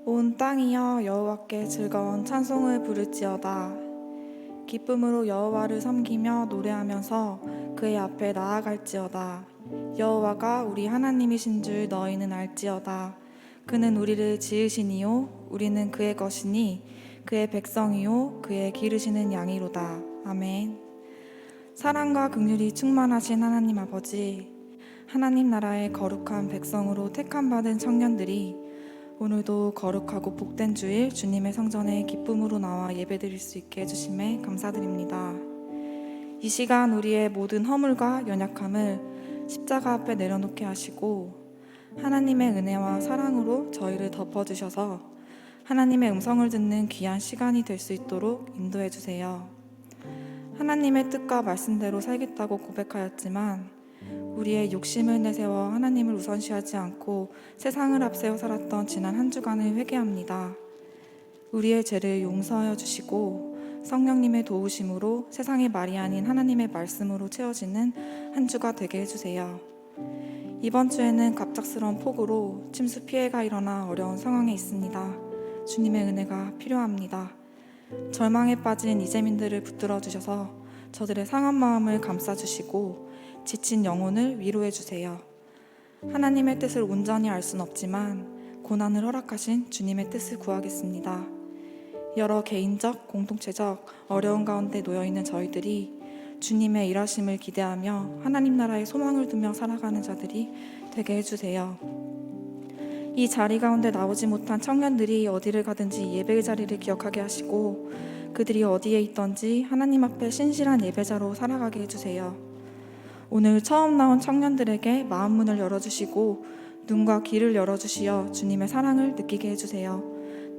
온 땅이여 여호와께 즐거운 찬송을 부를지어다. 기쁨으로 여호와를 섬기며 노래하면서 그의 앞에 나아갈지어다. 여호와가 우리 하나님이신 줄 너희는 알지어다. 그는 우리를 지으시니요 우리는 그의 것이니 그의 백성이요 그의 기르시는 양이로다. 아멘. 사랑과 긍휼이 충만하신 하나님 아버지, 하나님 나라의 거룩한 백성으로 택함받은 청년들이 오늘도 거룩하고 복된 주일 주님의 성전에 기쁨으로 나와 예배드릴 수 있게 해주심에 감사드립니다. 이 시간 우리의 모든 허물과 연약함을 십자가 앞에 내려놓게 하시고 하나님의 은혜와 사랑으로 저희를 덮어주셔서 하나님의 음성을 듣는 귀한 시간이 될 수 있도록 인도해 주세요. 하나님의 뜻과 말씀대로 살겠다고 고백하였지만 우리의 욕심을 내세워 하나님을 우선시하지 않고 세상을 앞세워 살았던 지난 한 주간을 회개합니다. 우리의 죄를 용서하여 주시고 성령님의 도우심으로 세상의 말이 아닌 하나님의 말씀으로 채워지는 한 주가 되게 해주세요. 이번 주에는 갑작스러운 폭우로 침수 피해가 일어나 어려운 상황에 있습니다. 주님의 은혜가 필요합니다. 절망에 빠진 이재민들을 붙들어 주셔서 저들의 상한 마음을 감싸주시고 지친 영혼을 위로해 주세요. 하나님의 뜻을 온전히 알 수는 없지만 고난을 허락하신 주님의 뜻을 구하겠습니다. 여러 개인적, 공동체적 어려운 가운데 놓여있는 저희들이 주님의 일하심을 기대하며 하나님 나라의 소망을 두며 살아가는 자들이 되게 해주세요. 이 자리 가운데 나오지 못한 청년들이 어디를 가든지 예배의 자리를 기억하게 하시고 그들이 어디에 있던지 하나님 앞에 신실한 예배자로 살아가게 해주세요. 오늘 처음 나온 청년들에게 마음문을 열어주시고 눈과 귀를 열어주시어 주님의 사랑을 느끼게 해주세요.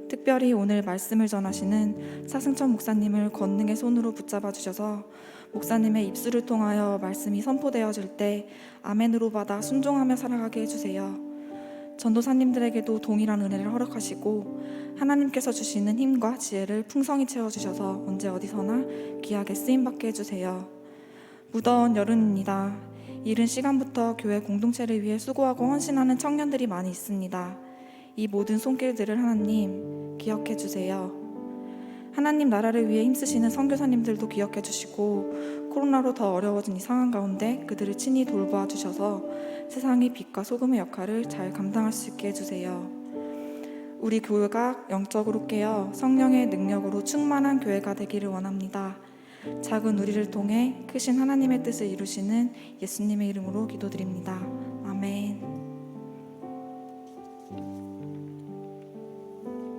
특별히 오늘 말씀을 전하시는 사승천 목사님을 권능의 손으로 붙잡아 주셔서 목사님의 입술을 통하여 말씀이 선포되어질 때 아멘으로 받아 순종하며 살아가게 해주세요. 전도사님들에게도 동일한 은혜를 허락하시고 하나님께서 주시는 힘과 지혜를 풍성히 채워주셔서 언제 어디서나 귀하게 쓰임받게 해주세요. 무더운 여름입니다. 이른 시간부터 교회 공동체를 위해 수고하고 헌신하는 청년들이 많이 있습니다. 이 모든 손길들을 하나님 기억해 주세요. 하나님 나라를 위해 힘쓰시는 선교사님들도 기억해 주시고 코로나로 더 어려워진 이 상황 가운데 그들을 친히 돌보아 주셔서 세상의 빛과 소금의 역할을 잘 감당할 수 있게 해주세요. 우리 교회가 영적으로 깨어 성령의 능력으로 충만한 교회가 되기를 원합니다. 작은 우리를 통해 크신 하나님의 뜻을 이루시는 예수님의 이름으로 기도드립니다. 아멘.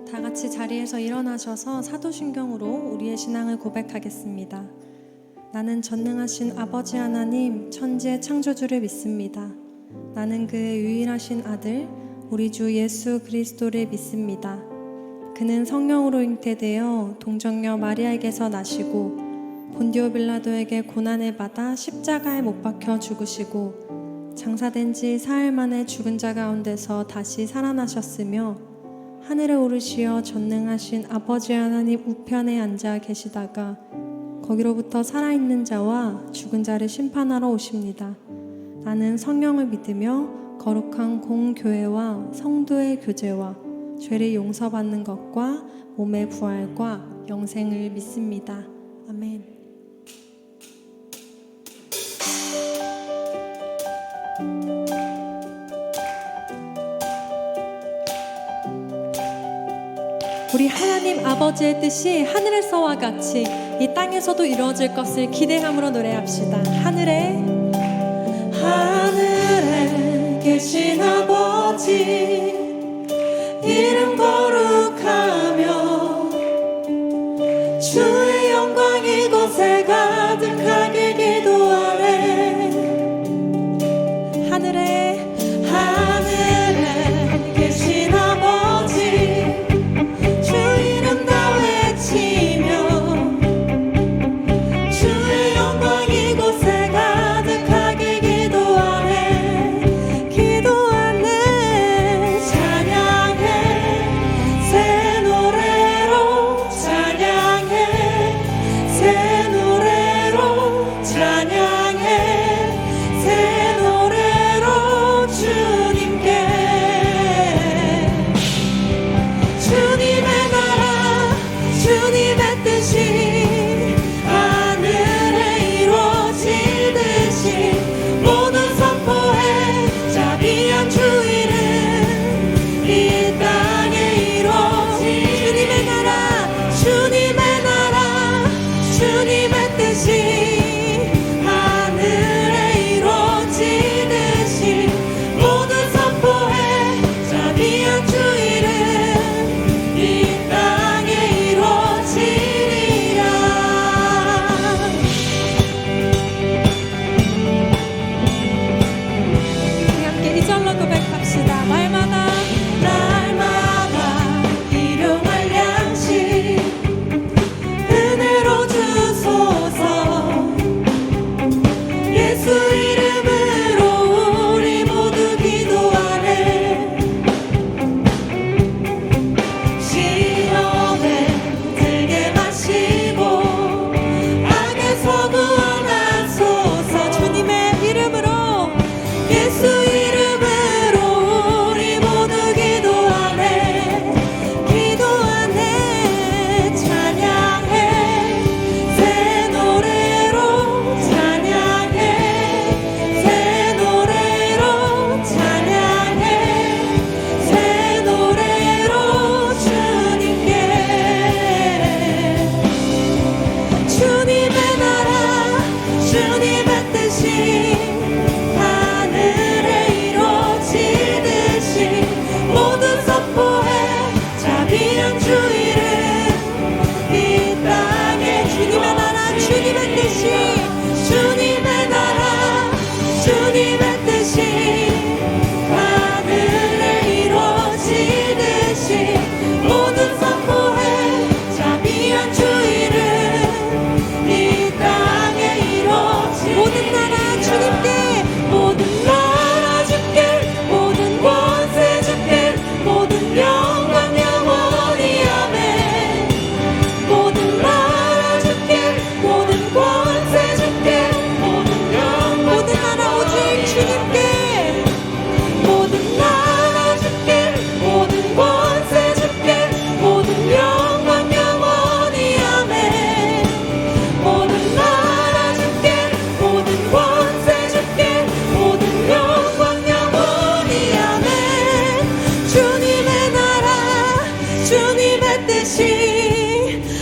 다 같이 자리에서 일어나셔서 사도신경으로 우리의 신앙을 고백하겠습니다. 나는 전능하신 아버지 하나님 천지의 창조주를 믿습니다. 나는 그의 유일하신 아들 우리 주 예수 그리스도를 믿습니다. 그는 성령으로 잉태되어 동정녀 마리아에게서 나시고 본디오 빌라도에게 고난을 받아 십자가에 못 박혀 죽으시고 장사된 지 사흘 만에 죽은 자 가운데서 다시 살아나셨으며 하늘에 오르시어 전능하신 아버지 하나님 우편에 앉아 계시다가 거기로부터 살아있는 자와 죽은 자를 심판하러 오십니다. 나는 성령을 믿으며 거룩한 공교회와 성도의 교제와 죄를 용서받는 것과 몸의 부활과 영생을 믿습니다. 아멘. 우리 하나님 아버지의 뜻이 하늘에서와 같이 이 땅에서도 이루어질 것을 기대함으로 노래합시다. 하늘에 계신 아버지 이름 거룩하며 주의 영광 이곳에 가득하게 기도하네. 하늘에 계신 아버지 주 이름 다 외치며 주의 영광 이곳에 가득하게 기도하네. 찬양해 새 노래로 찬양해 새 노래로 찬양해 새 노래로 주님께 주님의 나라 주님의 뜻이 하늘에 이루어지듯이 모두 선포해 자비한 주 이름 이 땅에 이루어지 주님의 나라 주님의 뜻이 하늘에 이루어지듯이 모두 선포해 자비한 주 이름 이 땅에 이루어지리라. 우리 함께 이 절로 고백합시다. 날마다 일용할 양식 은혜로 주소서. 예수 이름으로 우리 모두 기도하네. 시험에 들게 마시고 악에서 구원하소서. 주님의 이름으로 예수 이름으로 우리 모두 기도하네. 찬양해 새 노래로 찬양해 새 노래로 찬양해 새 노래로 주님께 주님의 나라 주님의 뜻이 하늘에 이루어지듯이 모두 선포해 자비한 주 이름 이 땅에 주님의 나라 주님의 뜻이 주님의 나라 주님의 뜻이 하늘에 이루어지듯이 모두 선포해 자비한 주 이름 이 땅에 이루어지 모든 나라 주님께 모든 나라 주께 모든 권세 주께 모든 영광 영원히 아멘. 모든 나라 주께 모든 권세 주께 모든 영광 모든 나라 오직 주님께 모든 나라 주께 모든 권세 주께 모든 영광 영원히 아멘. 모든 나라 주께 모든 권세 주께 모든 영광 영원히 아멘. 주님의 나라 주님의 뜻이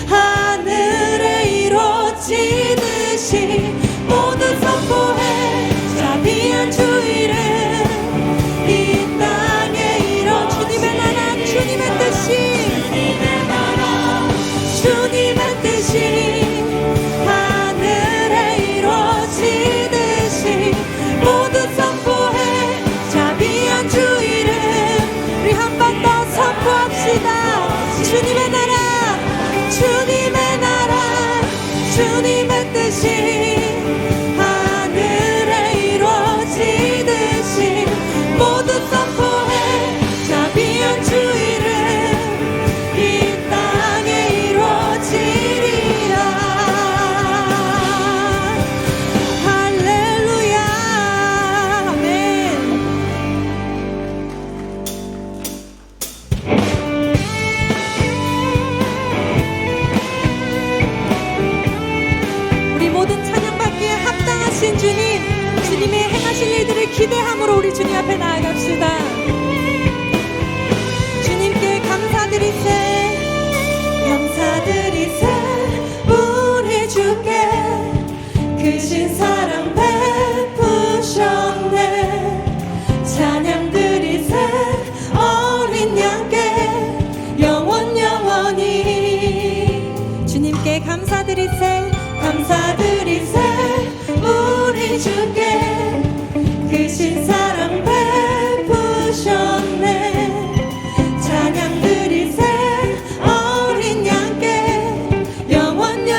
하늘에 이루어지듯이 듯이 모두 선포해 자비한 주 이름 이 땅에 이뤄 주님의 나라 주님의 뜻이 주님의 뜻이 하늘에 이루어지듯이 모두 선포해 자비한 주 이름 우리 한 번 더 선포합시다. 주님의 나라 주님의 나라 주님의 뜻이 하늘에 이루어지듯이 모두 선포해 자비한 주 이름 이 땅에 이루어지리라. 할렐루야. 아멘. 우리 모든 찬양받기에 합당하신 주님, 주님의 행하실 일들을 기대함으로 우리 주님 앞에 나아갑시다. 주님께 감사드리세 감사드리세 우리 주께 크신 사랑 베푸셨네. 찬양 드리세 어린 양께 영원히 주님께 감사드리세 감사드리세 우리 주께 크신 사랑 베푸셨네. 찬양 드리세 어린 양께 영원히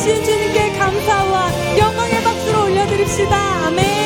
되신 주님께 감사와 영광의 박수로 올려드립시다. 아멘.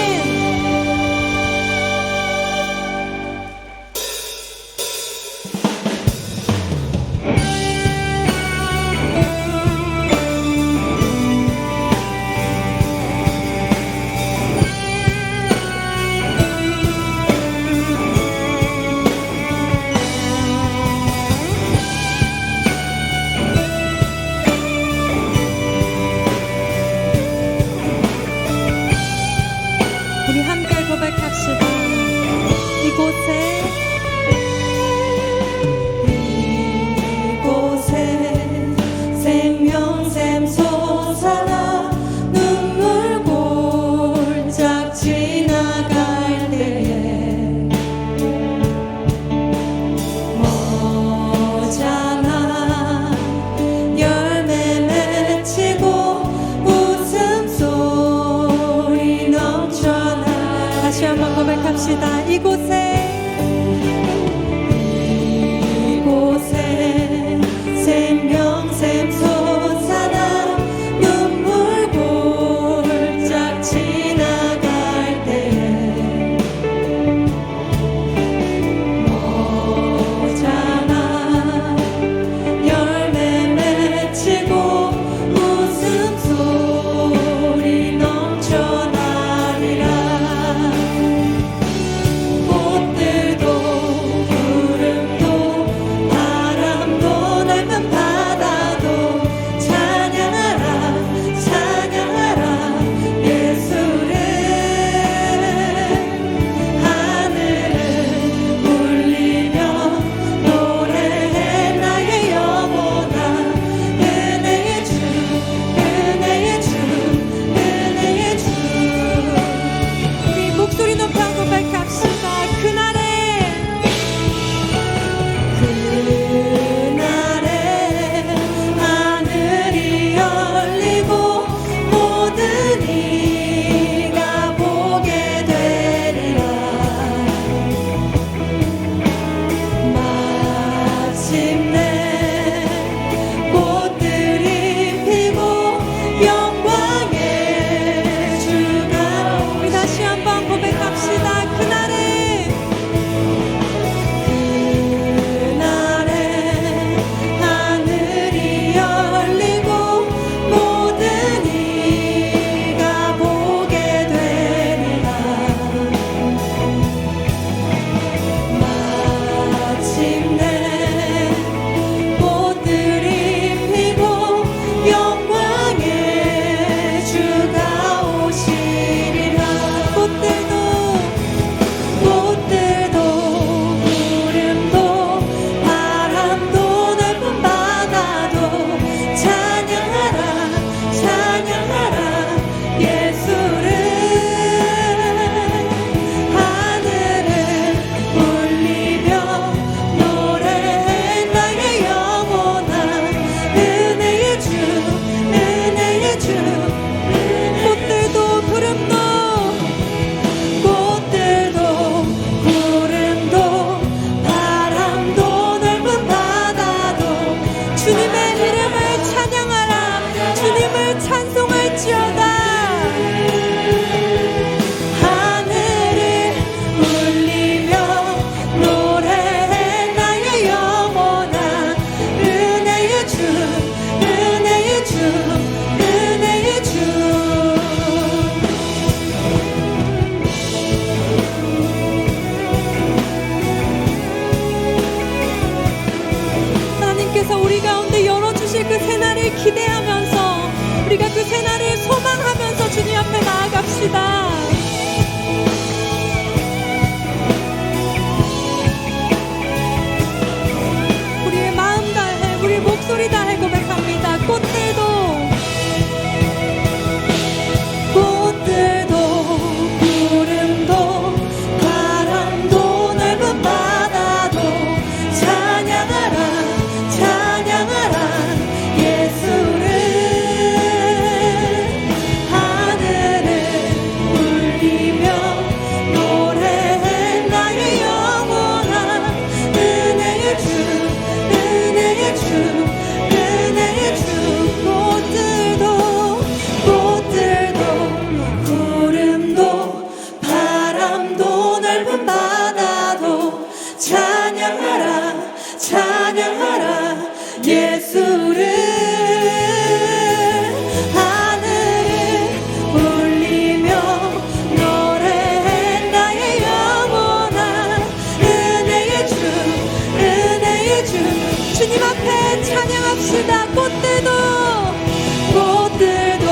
꽃들도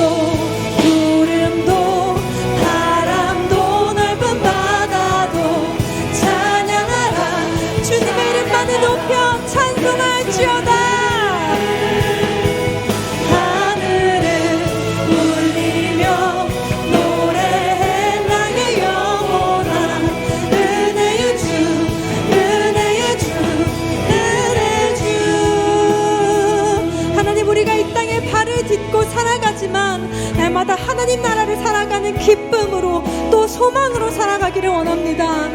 구름도 바람도 넓은 바다도 찬양하라. 주님의 이름만을 높여 찬송할지어다. 하늘을 울리며 노래해 나의 영혼아. 은혜의 주 은혜의 주 은혜의 주. 하나님, 우리가 이 땅에 발을 딛고 살아가지만 날마다 하나님 나라를 살아가는 기쁨으로 또 소망으로 살아가기를 원합니다.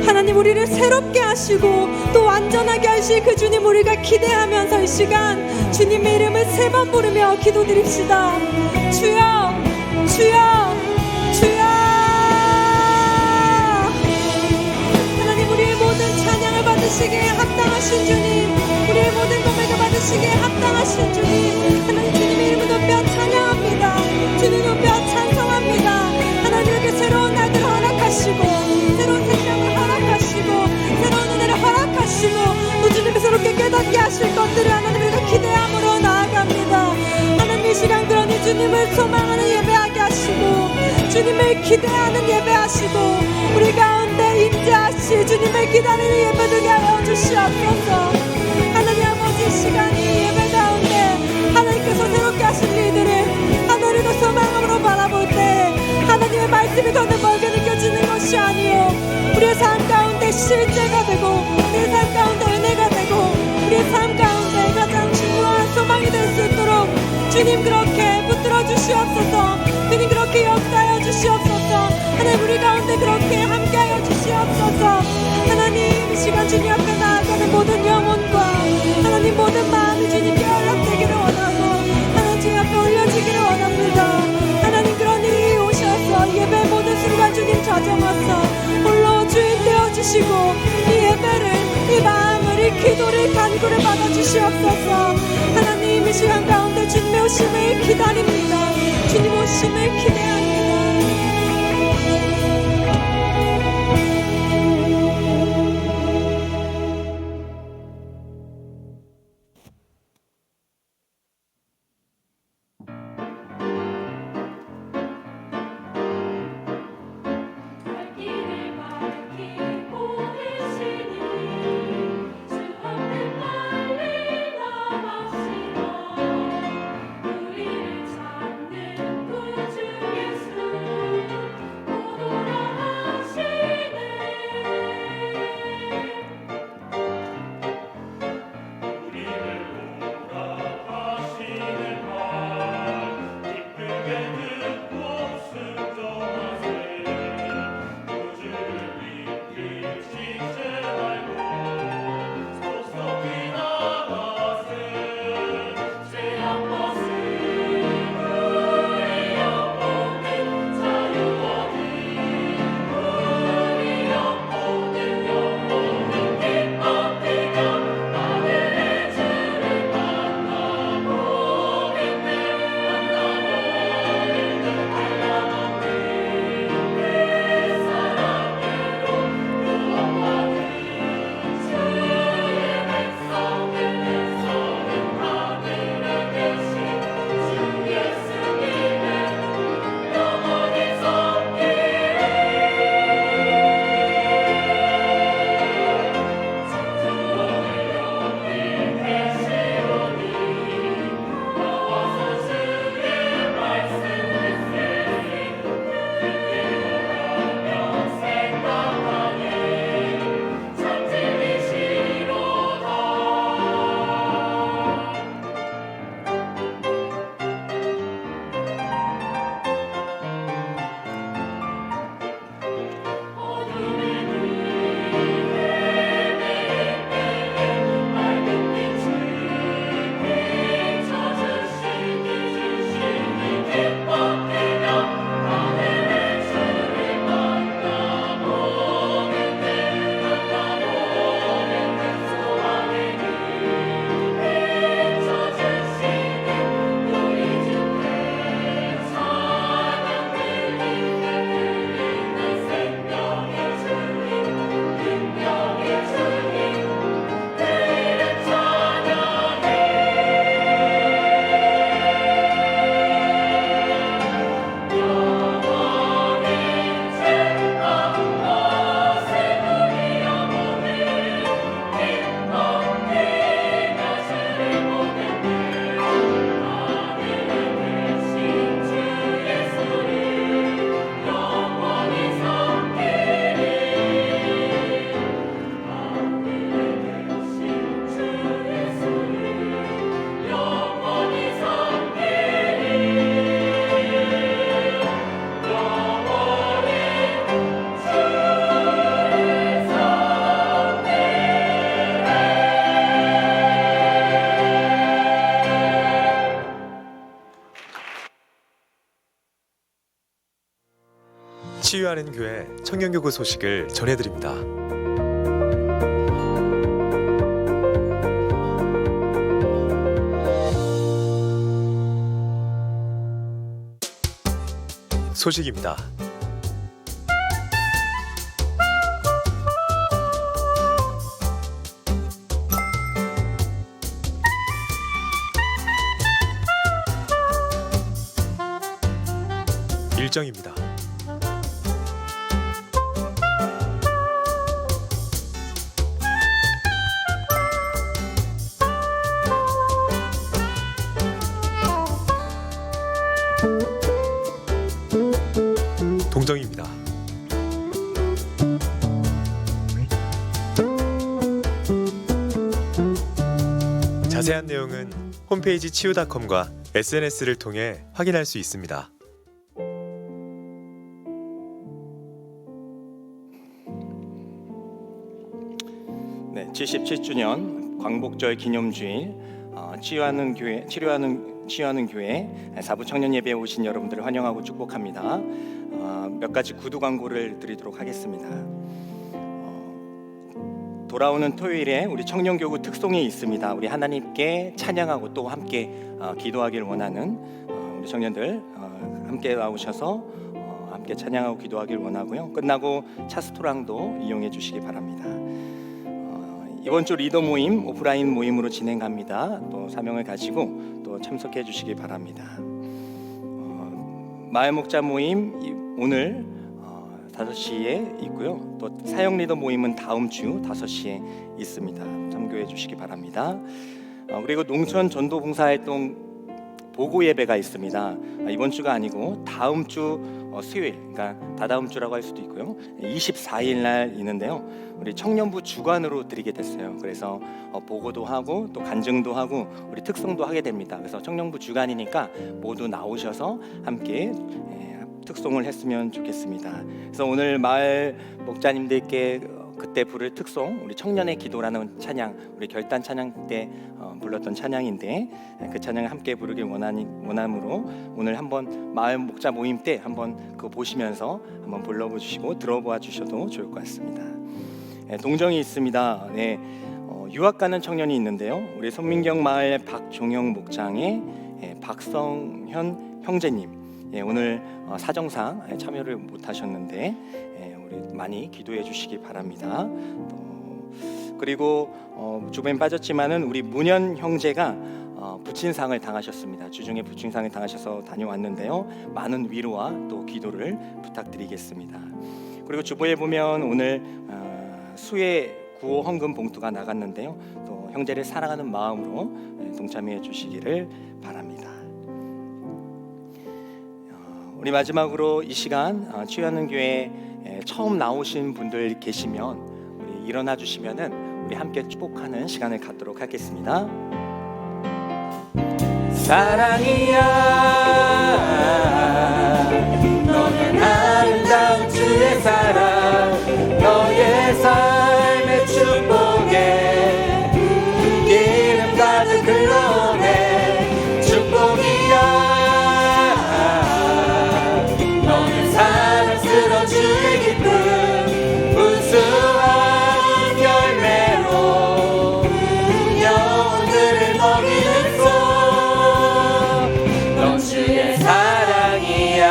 하나님, 우리를 새롭게 하시고 또 완전하게 하실 그 주님 우리가 기대하면서 이 시간 주님의 이름을 3번 부르며 기도드립시다. 주여 주여 주여. 하나님, 우리의 모든 찬양을 받으시기에 합당하신 주님, 우리의 모든 고백을 받으시기에 합당하신 주님, 하나님 주님의 이름을 높여 찬양합니다. 주님 높여 찬송합니다. 하나님, 이렇게 새로운 날들을 허락하시고 새로운 생명을 허락하시고 새로운 은혜를 허락하시고 또 주님의 새롭게 깨닫게 하실 것들을 하나님 우리가 기대함으로 나아갑니다. 하나님, 이 시간 그러니 주님을 소망하는 예배하게 하시고 주님을 기대하는 예배하시고 우리 가운데 임재하시 주님을 기다리는 예배되게 하여 주시옵소서. 하나님 아버지, 이 시간 이 예배 가운데 하나님께서 새롭게 하신 일들을 하나님을 소망으로 바라볼 때 하나님의 말씀이 더는 멀게 느껴지는 것이 아니요 우리의 삶 가운데 실제가 되고 우리의 삶 가운데 은혜가 되고 우리의 삶 가운데 가장 중요한 소망이 될 수 있도록 주님 그렇게 붙들어 주시옵소서. 주님 그렇게 역사하여 주시옵소서. 하나님, 우리 가운데 그렇게 함께하여 주시옵소서. 하나님, 이 시간 주님 앞에 나아가는 모든 영혼과 하나님 모든 마음이 주님께 연락되기를 원하고 하나님 주님 앞에 올려지기를 원합니다. 하나님, 그러니 오셔서 예배 모든 순간 주님 좌정하사 홀로 주인 되어주시고 이 예배를 이 마음을 이 기도를 간구를 받아주시옵소서. 하나님, 이 시간 가운데 주님의 오심을 기다립니다. 주님 오심을 기대합니다. 주 앞에 빨리 나가시라. 치유하는 교회 청년교구 소식을 전해드립니다. 소식입니다. 일정입니다. 동정입니다. 자세한 내용은 홈페이지 치유닷컴과 SNS를 통해 확인할 수 있습니다. 네, 77주년 광복절 기념주일 치유하는 교회 사부 청년 예배에 오신 여러분들을 환영하고 축복합니다. 몇 가지 구두 광고를 드리도록 하겠습니다. 돌아오는 토요일에 우리 청년교구 특송이 있습니다. 우리 하나님께 찬양하고 또 함께 기도하길 원하는 우리 청년들 함께 나오셔서 함께 찬양하고 기도하길 원하고요. 끝나고 차스토랑도 이용해 주시기 바랍니다. 이번 주 리더 모임 오프라인 모임으로 진행합니다. 또 사명을 가지고 또 참석해 주시기 바랍니다. 마을 목자 모임 오늘 5시에 있고요. 또 사역 리더 모임은 다음 주 5시에 있습니다. 참고해 주시기 바랍니다. 그리고 농촌 전도 봉사활동 보고 예배가 있습니다. 이번 주가 아니고 다음 주 수요일, 그러니까 다다음 주라고 할 수도 있고요. 24일 날 있는데요. 우리 청년부 주관으로 드리게 됐어요. 그래서 보고도 하고 또 간증도 하고 우리 특송도 하게 됩니다. 그래서 청년부 주관이니까 모두 나오셔서 함께 특송을 했으면 좋겠습니다. 그래서 오늘 마을 목자님들께 그때 부를 특송, 우리 청년의 기도라는 찬양, 우리 결단 찬양 때 불렀던 찬양인데 그 찬양을 함께 부르길 원함으로 오늘 한번 마을 목자 모임 때 한번 그거 보시면서 한번 불러보시고 들어봐 주셔도 좋을 것 같습니다. 동정이 있습니다. 네, 유학 가는 청년이 있는데요. 우리 손민경 마을 박종영 목장의 박성현 형제님. 오늘 사정상 참여를 못하셨는데 우리 많이 기도해 주시기 바랍니다. 그리고 주변에 빠졌지만은 우리 문현 형제가 부친상을 당하셨습니다. 주중에 부친상을 당하셔서 다녀왔는데요. 많은 위로와 또 기도를 부탁드리겠습니다. 그리고 주보에 보면 오늘 수해 구호 헌금 봉투가 나갔는데요. 또 형제를 사랑하는 마음으로 동참해 주시기를 바랍니다. 우리 마지막으로 이 시간 치유하는 교회 처음 나오신 분들 계시면 우리 일어나 주시면은 우리 함께 축복하는 시간을 갖도록 하겠습니다. 사랑이야 너는 아름다운 주의 사랑 너의 삶의 축복에 기름 가득 흘러내 축복이야 너는 사랑스러운 주의 기쁨 우수한 열매로 영혼들을 먹이는 넌 주의 사랑이야.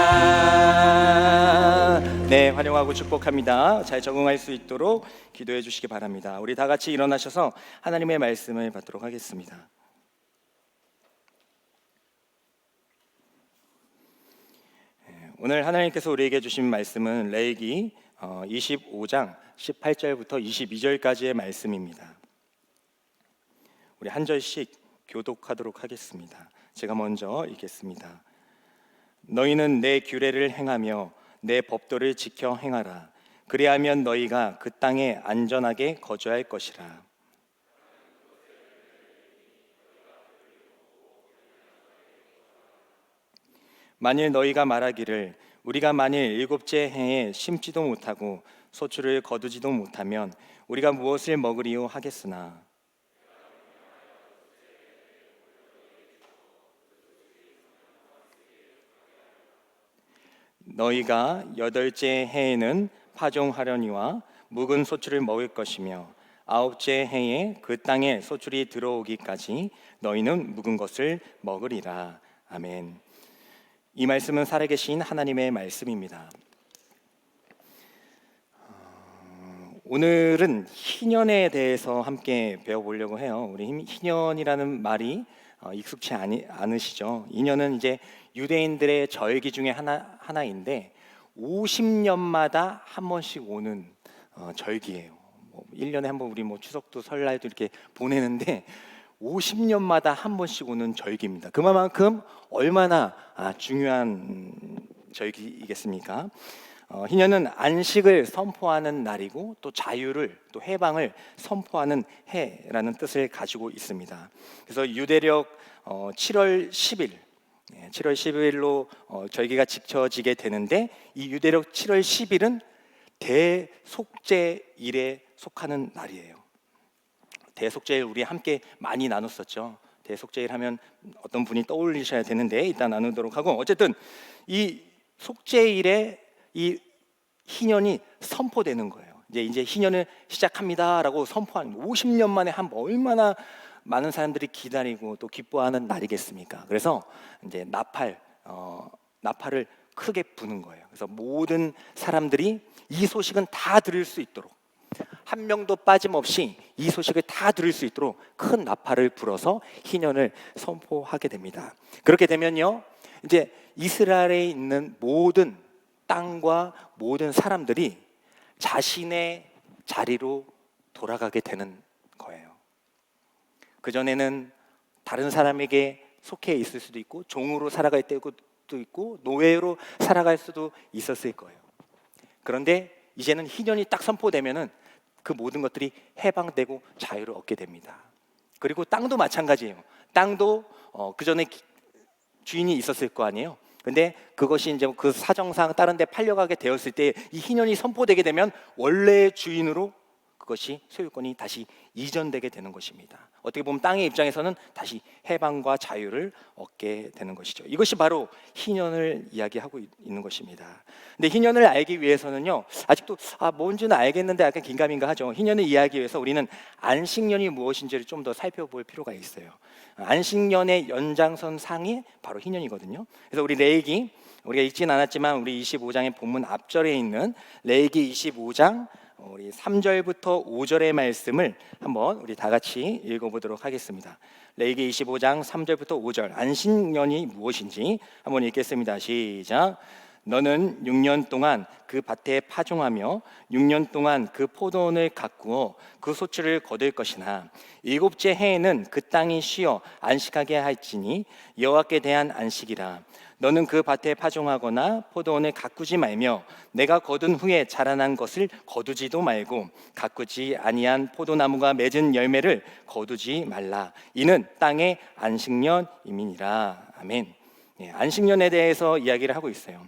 네, 환영하고 축복합니다. 잘 적응할 수 있도록 기도해 주시기 바랍니다. 우리 다 같이 일어나셔서 하나님의 말씀을 받도록 하겠습니다. 오늘 하나님께서 우리에게 주신 말씀은 레위기 25장 18절부터 22절까지의 말씀입니다. 우리 한 절씩 교독하도록 하겠습니다. 제가 먼저 읽겠습니다. 너희는 내 규례를 행하며 내 법도를 지켜 행하라. 그리하면 너희가 그 땅에 안전하게 거주할 것이라. 만일 너희가 말하기를 우리가 만일 일곱째 해에 심지도 못하고 소출을 거두지도 못하면 우리가 무엇을 먹으리요 하겠으나 너희가 여덟째 해에는 파종하려니와 묵은 소출을 먹을 것이며 아홉째 해에 그 땅에 소출이 들어오기까지 너희는 묵은 것을 먹으리라. 아멘. 이 말씀은 살아계신 하나님의 말씀입니다. 오늘은 희년에 대해서 함께 배워보려고 해요. 우리 희년이라는 말이 익숙치 않으시죠? 희년은 이제 유대인들의 절기 중에 하나인데 50년마다 한 번씩 오는 절기예요. 1년에 한 번 우리 추석도 설날도 이렇게 보내는데 50년마다 한 번씩 오는 절기입니다. 그만큼 얼마나 중요한 절기이겠습니까? 희년은 안식을 선포하는 날이고 또 자유를 또 해방을 선포하는 해라는 뜻을 가지고 있습니다. 그래서 유대력 7월 10일 7월 10일로 절기가 지켜지게 되는데 이 유대력 7월 10일은 대속죄일에 속하는 날이에요. 대속죄일 우리 함께 많이 나눴었죠. 대속죄일 하면 어떤 분이 떠올리셔야 되는데 이따 나누도록 하고, 어쨌든 이 속죄일에 이 희년이 선포되는 거예요. 이제 희년을 시작합니다라고 선포하는 50년 만에 한 번, 얼마나 많은 사람들이 기다리고 또 기뻐하는 날이겠습니까? 그래서 이제 나팔을 크게 부는 거예요. 그래서 모든 사람들이 이 소식은 다 들을 수 있도록, 한 명도 빠짐없이 이 소식을 다 들을 수 있도록 큰 나팔을 불어서 희년을 선포하게 됩니다. 그렇게 되면요, 이제 이스라엘에 있는 모든 땅과 모든 사람들이 자신의 자리로 돌아가게 되는 거예요. 그전에는 다른 사람에게 속해 있을 수도 있고 종으로 살아갈 때도 있고 노예로 살아갈 수도 있었을 거예요. 그런데 이제는 희년이 딱 선포되면은 그 모든 것들이 해방되고 자유를 얻게 됩니다. 그리고 땅도 마찬가지예요. 땅도 그전에 주인이 있었을 거 아니에요. 근데 그것이 이제 그 사정상 다른 데 팔려가게 되었을 때 이 희년이 선포되게 되면 원래의 주인으로 그것이 소유권이 다시 이전되게 되는 것입니다. 어떻게 보면 땅의 입장에서는 다시 해방과 자유를 얻게 되는 것이죠. 이것이 바로 희년을 이야기하고 있는 것입니다. 근데 희년을 알기 위해서는요, 아직도 뭔지는 알겠는데 약간 긴가민가 하죠. 희년을 이해하기 위해서 우리는 안식년이 무엇인지를 좀 더 살펴볼 필요가 있어요. 안식년의 연장선 상이 바로 희년이거든요. 그래서 우리 레위기, 우리가 읽진 않았지만 우리 25장의 본문 앞절에 있는 레위기 25장 우리 3절부터 5절의 말씀을 한번 우리 다 같이 읽어보도록 하겠습니다. 레위기 25장 3절부터 5절, 안식년이 무엇인지 한번 읽겠습니다. 시작. 너는 6년 동안 그 밭에 파종하며 6년 동안 그 포도원을 가꾸어 그 소출을 거둘 것이나 일곱째 해에는 그 땅이 쉬어 안식하게 할지니 여호와께 대한 안식이라. 너는 그 밭에 파종하거나 포도원을 가꾸지 말며 내가 거둔 후에 자라난 것을 거두지도 말고 가꾸지 아니한 포도나무가 맺은 열매를 거두지 말라. 이는 땅의 안식년임이니라. 아멘. 안식년에 대해서 이야기를 하고 있어요.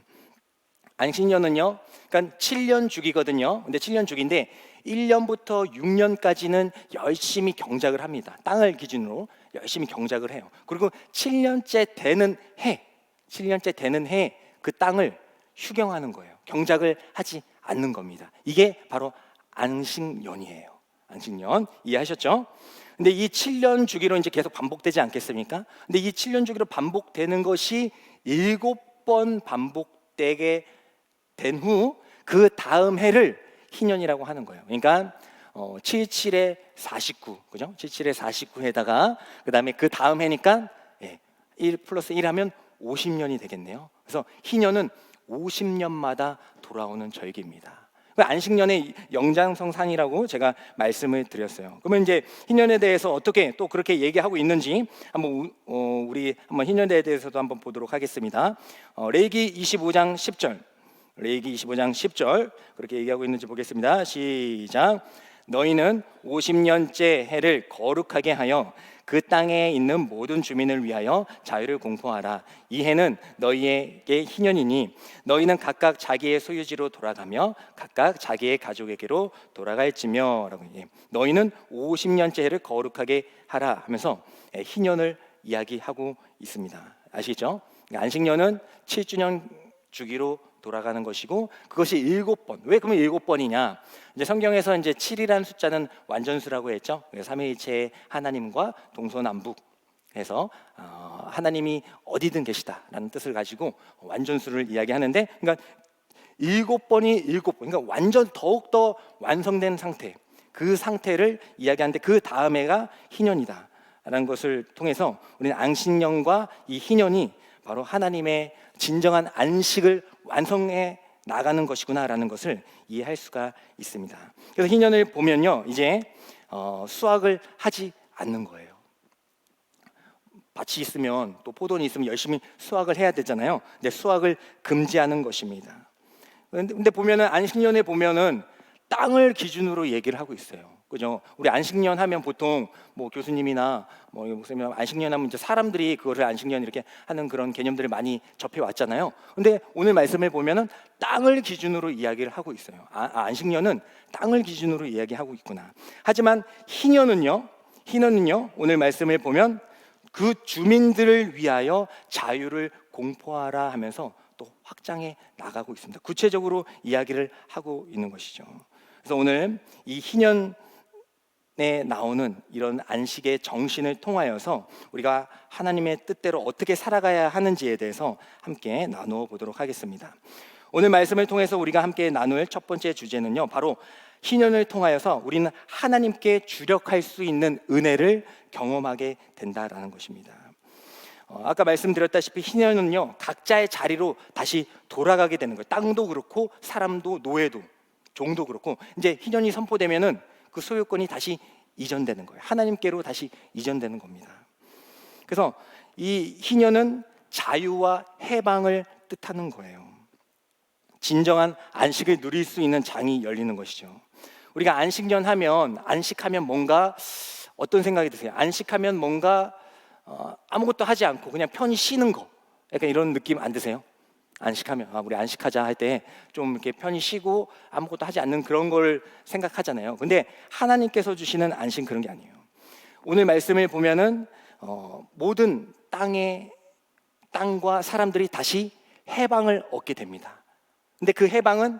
안식년은요, 그러니까 7년 주기거든요. 근데 7년 주기인데 1년부터 6년까지는 열심히 경작을 합니다. 땅을 기준으로 열심히 경작을 해요. 그리고 7년째 되는 해에 그 땅을 휴경하는 거예요. 경작을 하지 않는 겁니다. 이게 바로 안식년이에요. 안식년 이해하셨죠? 근데 이 7년 주기로 이제 계속 반복되지 않겠습니까? 근데 이 7년 주기로 반복되는 것이 7번 반복되게 된 후 그 다음 해를 희년이라고 하는 거예요. 그러니까 77에 49, 그죠? 77에 49에다가 그 다음에 그 다음 해니까 1 플러스 1 하면 50년이 되겠네요. 그래서 희년은 50년마다 돌아오는 절기입니다. 안식년의 영장성상이라고 제가 말씀을 드렸어요. 그러면 이제 희년에 대해서 어떻게 또 그렇게 얘기하고 있는지 한번 우리 한번 희년에 대해서도 한번 보도록 하겠습니다. 레위기 25장 10절, 레위기 25장 10절 그렇게 얘기하고 있는지 보겠습니다. 시작. 너희는 50년째 해를 거룩하게 하여 그 땅에 있는 모든 주민을 위하여 자유를 공포하라. 이 해는 너희에게 희년이니 너희는 각각 자기의 소유지로 돌아가며 각각 자기의 가족에게로 돌아갈지며 라고. 너희는 50년째 해를 거룩하게 하라 하면서 희년을 이야기하고 있습니다. 아시죠? 안식년은 7주년 주기로 돌아가는 것이고, 그것이 7번. 왜 그러면 7번이냐? 이제 성경에서 이제 7이라는 숫자는 완전수라고 했죠. 삼위일체의 하나님과 동서남북 해서 하나님이 어디든 계시다라는 뜻을 가지고 완전수를 이야기하는데, 그러니까 7번이 7번, 그러니까 완전 더욱더 완성된 상태, 그 상태를 이야기하는데, 그 다음에가 희년이다라는 것을 통해서 우리는 안식년과 이 희년이 바로 하나님의 진정한 안식을 완성해 나가는 것이구나라는 것을 이해할 수가 있습니다. 그래서 희년을 보면요, 이제 수확을 하지 않는 거예요. 밭이 있으면, 또 포도원이 있으면 열심히 수확을 해야 되잖아요. 근데 수확을 금지하는 것입니다. 근데 보면은 안식년에 보면은 땅을 기준으로 얘기를 하고 있어요. 그죠? 우리 안식년 하면 보통 뭐 교수님이나 뭐 목사님 안식년 하면 이제 사람들이 그거를 안식년 이렇게 하는 그런 개념들을 많이 접해 왔잖아요. 근데 오늘 말씀을 보면은 땅을 기준으로 이야기를 하고 있어요. 안식년은 땅을 기준으로 이야기하고 있구나. 하지만 희년은요, 오늘 말씀을 보면 그 주민들을 위하여 자유를 공포하라 하면서 또 확장해 나가고 있습니다. 구체적으로 이야기를 하고 있는 것이죠. 그래서 오늘 이 희년에 나오는 이런 안식의 정신을 통하여서 우리가 하나님의 뜻대로 어떻게 살아가야 하는지에 대해서 함께 나누어 보도록 하겠습니다. 오늘 말씀을 통해서 우리가 함께 나눌 첫 번째 주제는요, 바로 희년을 통하여서 우리는 하나님께 주력할 수 있는 은혜를 경험하게 된다라는 것입니다. 아까 말씀드렸다시피 희년은요, 각자의 자리로 다시 돌아가게 되는 거예요. 땅도 그렇고 사람도, 노예도, 종도 그렇고, 이제 희년이 선포되면은 그 소유권이 다시 이전되는 거예요. 하나님께로 다시 이전되는 겁니다. 그래서 이 희년은 자유와 해방을 뜻하는 거예요. 진정한 안식을 누릴 수 있는 장이 열리는 것이죠. 우리가 안식년 하면, 안식하면 뭔가 어떤 생각이 드세요? 안식하면 뭔가 아무것도 하지 않고 그냥 편히 쉬는 거, 약간 이런 느낌 안 드세요? 안식하면 우리 안식하자 할 때 좀 이렇게 편히 쉬고 아무것도 하지 않는 그런 걸 생각하잖아요. 근데 하나님께서 주시는 안식은 그런 게 아니에요. 오늘 말씀을 보면은 모든 땅과 사람들이 다시 해방을 얻게 됩니다. 근데 그 해방은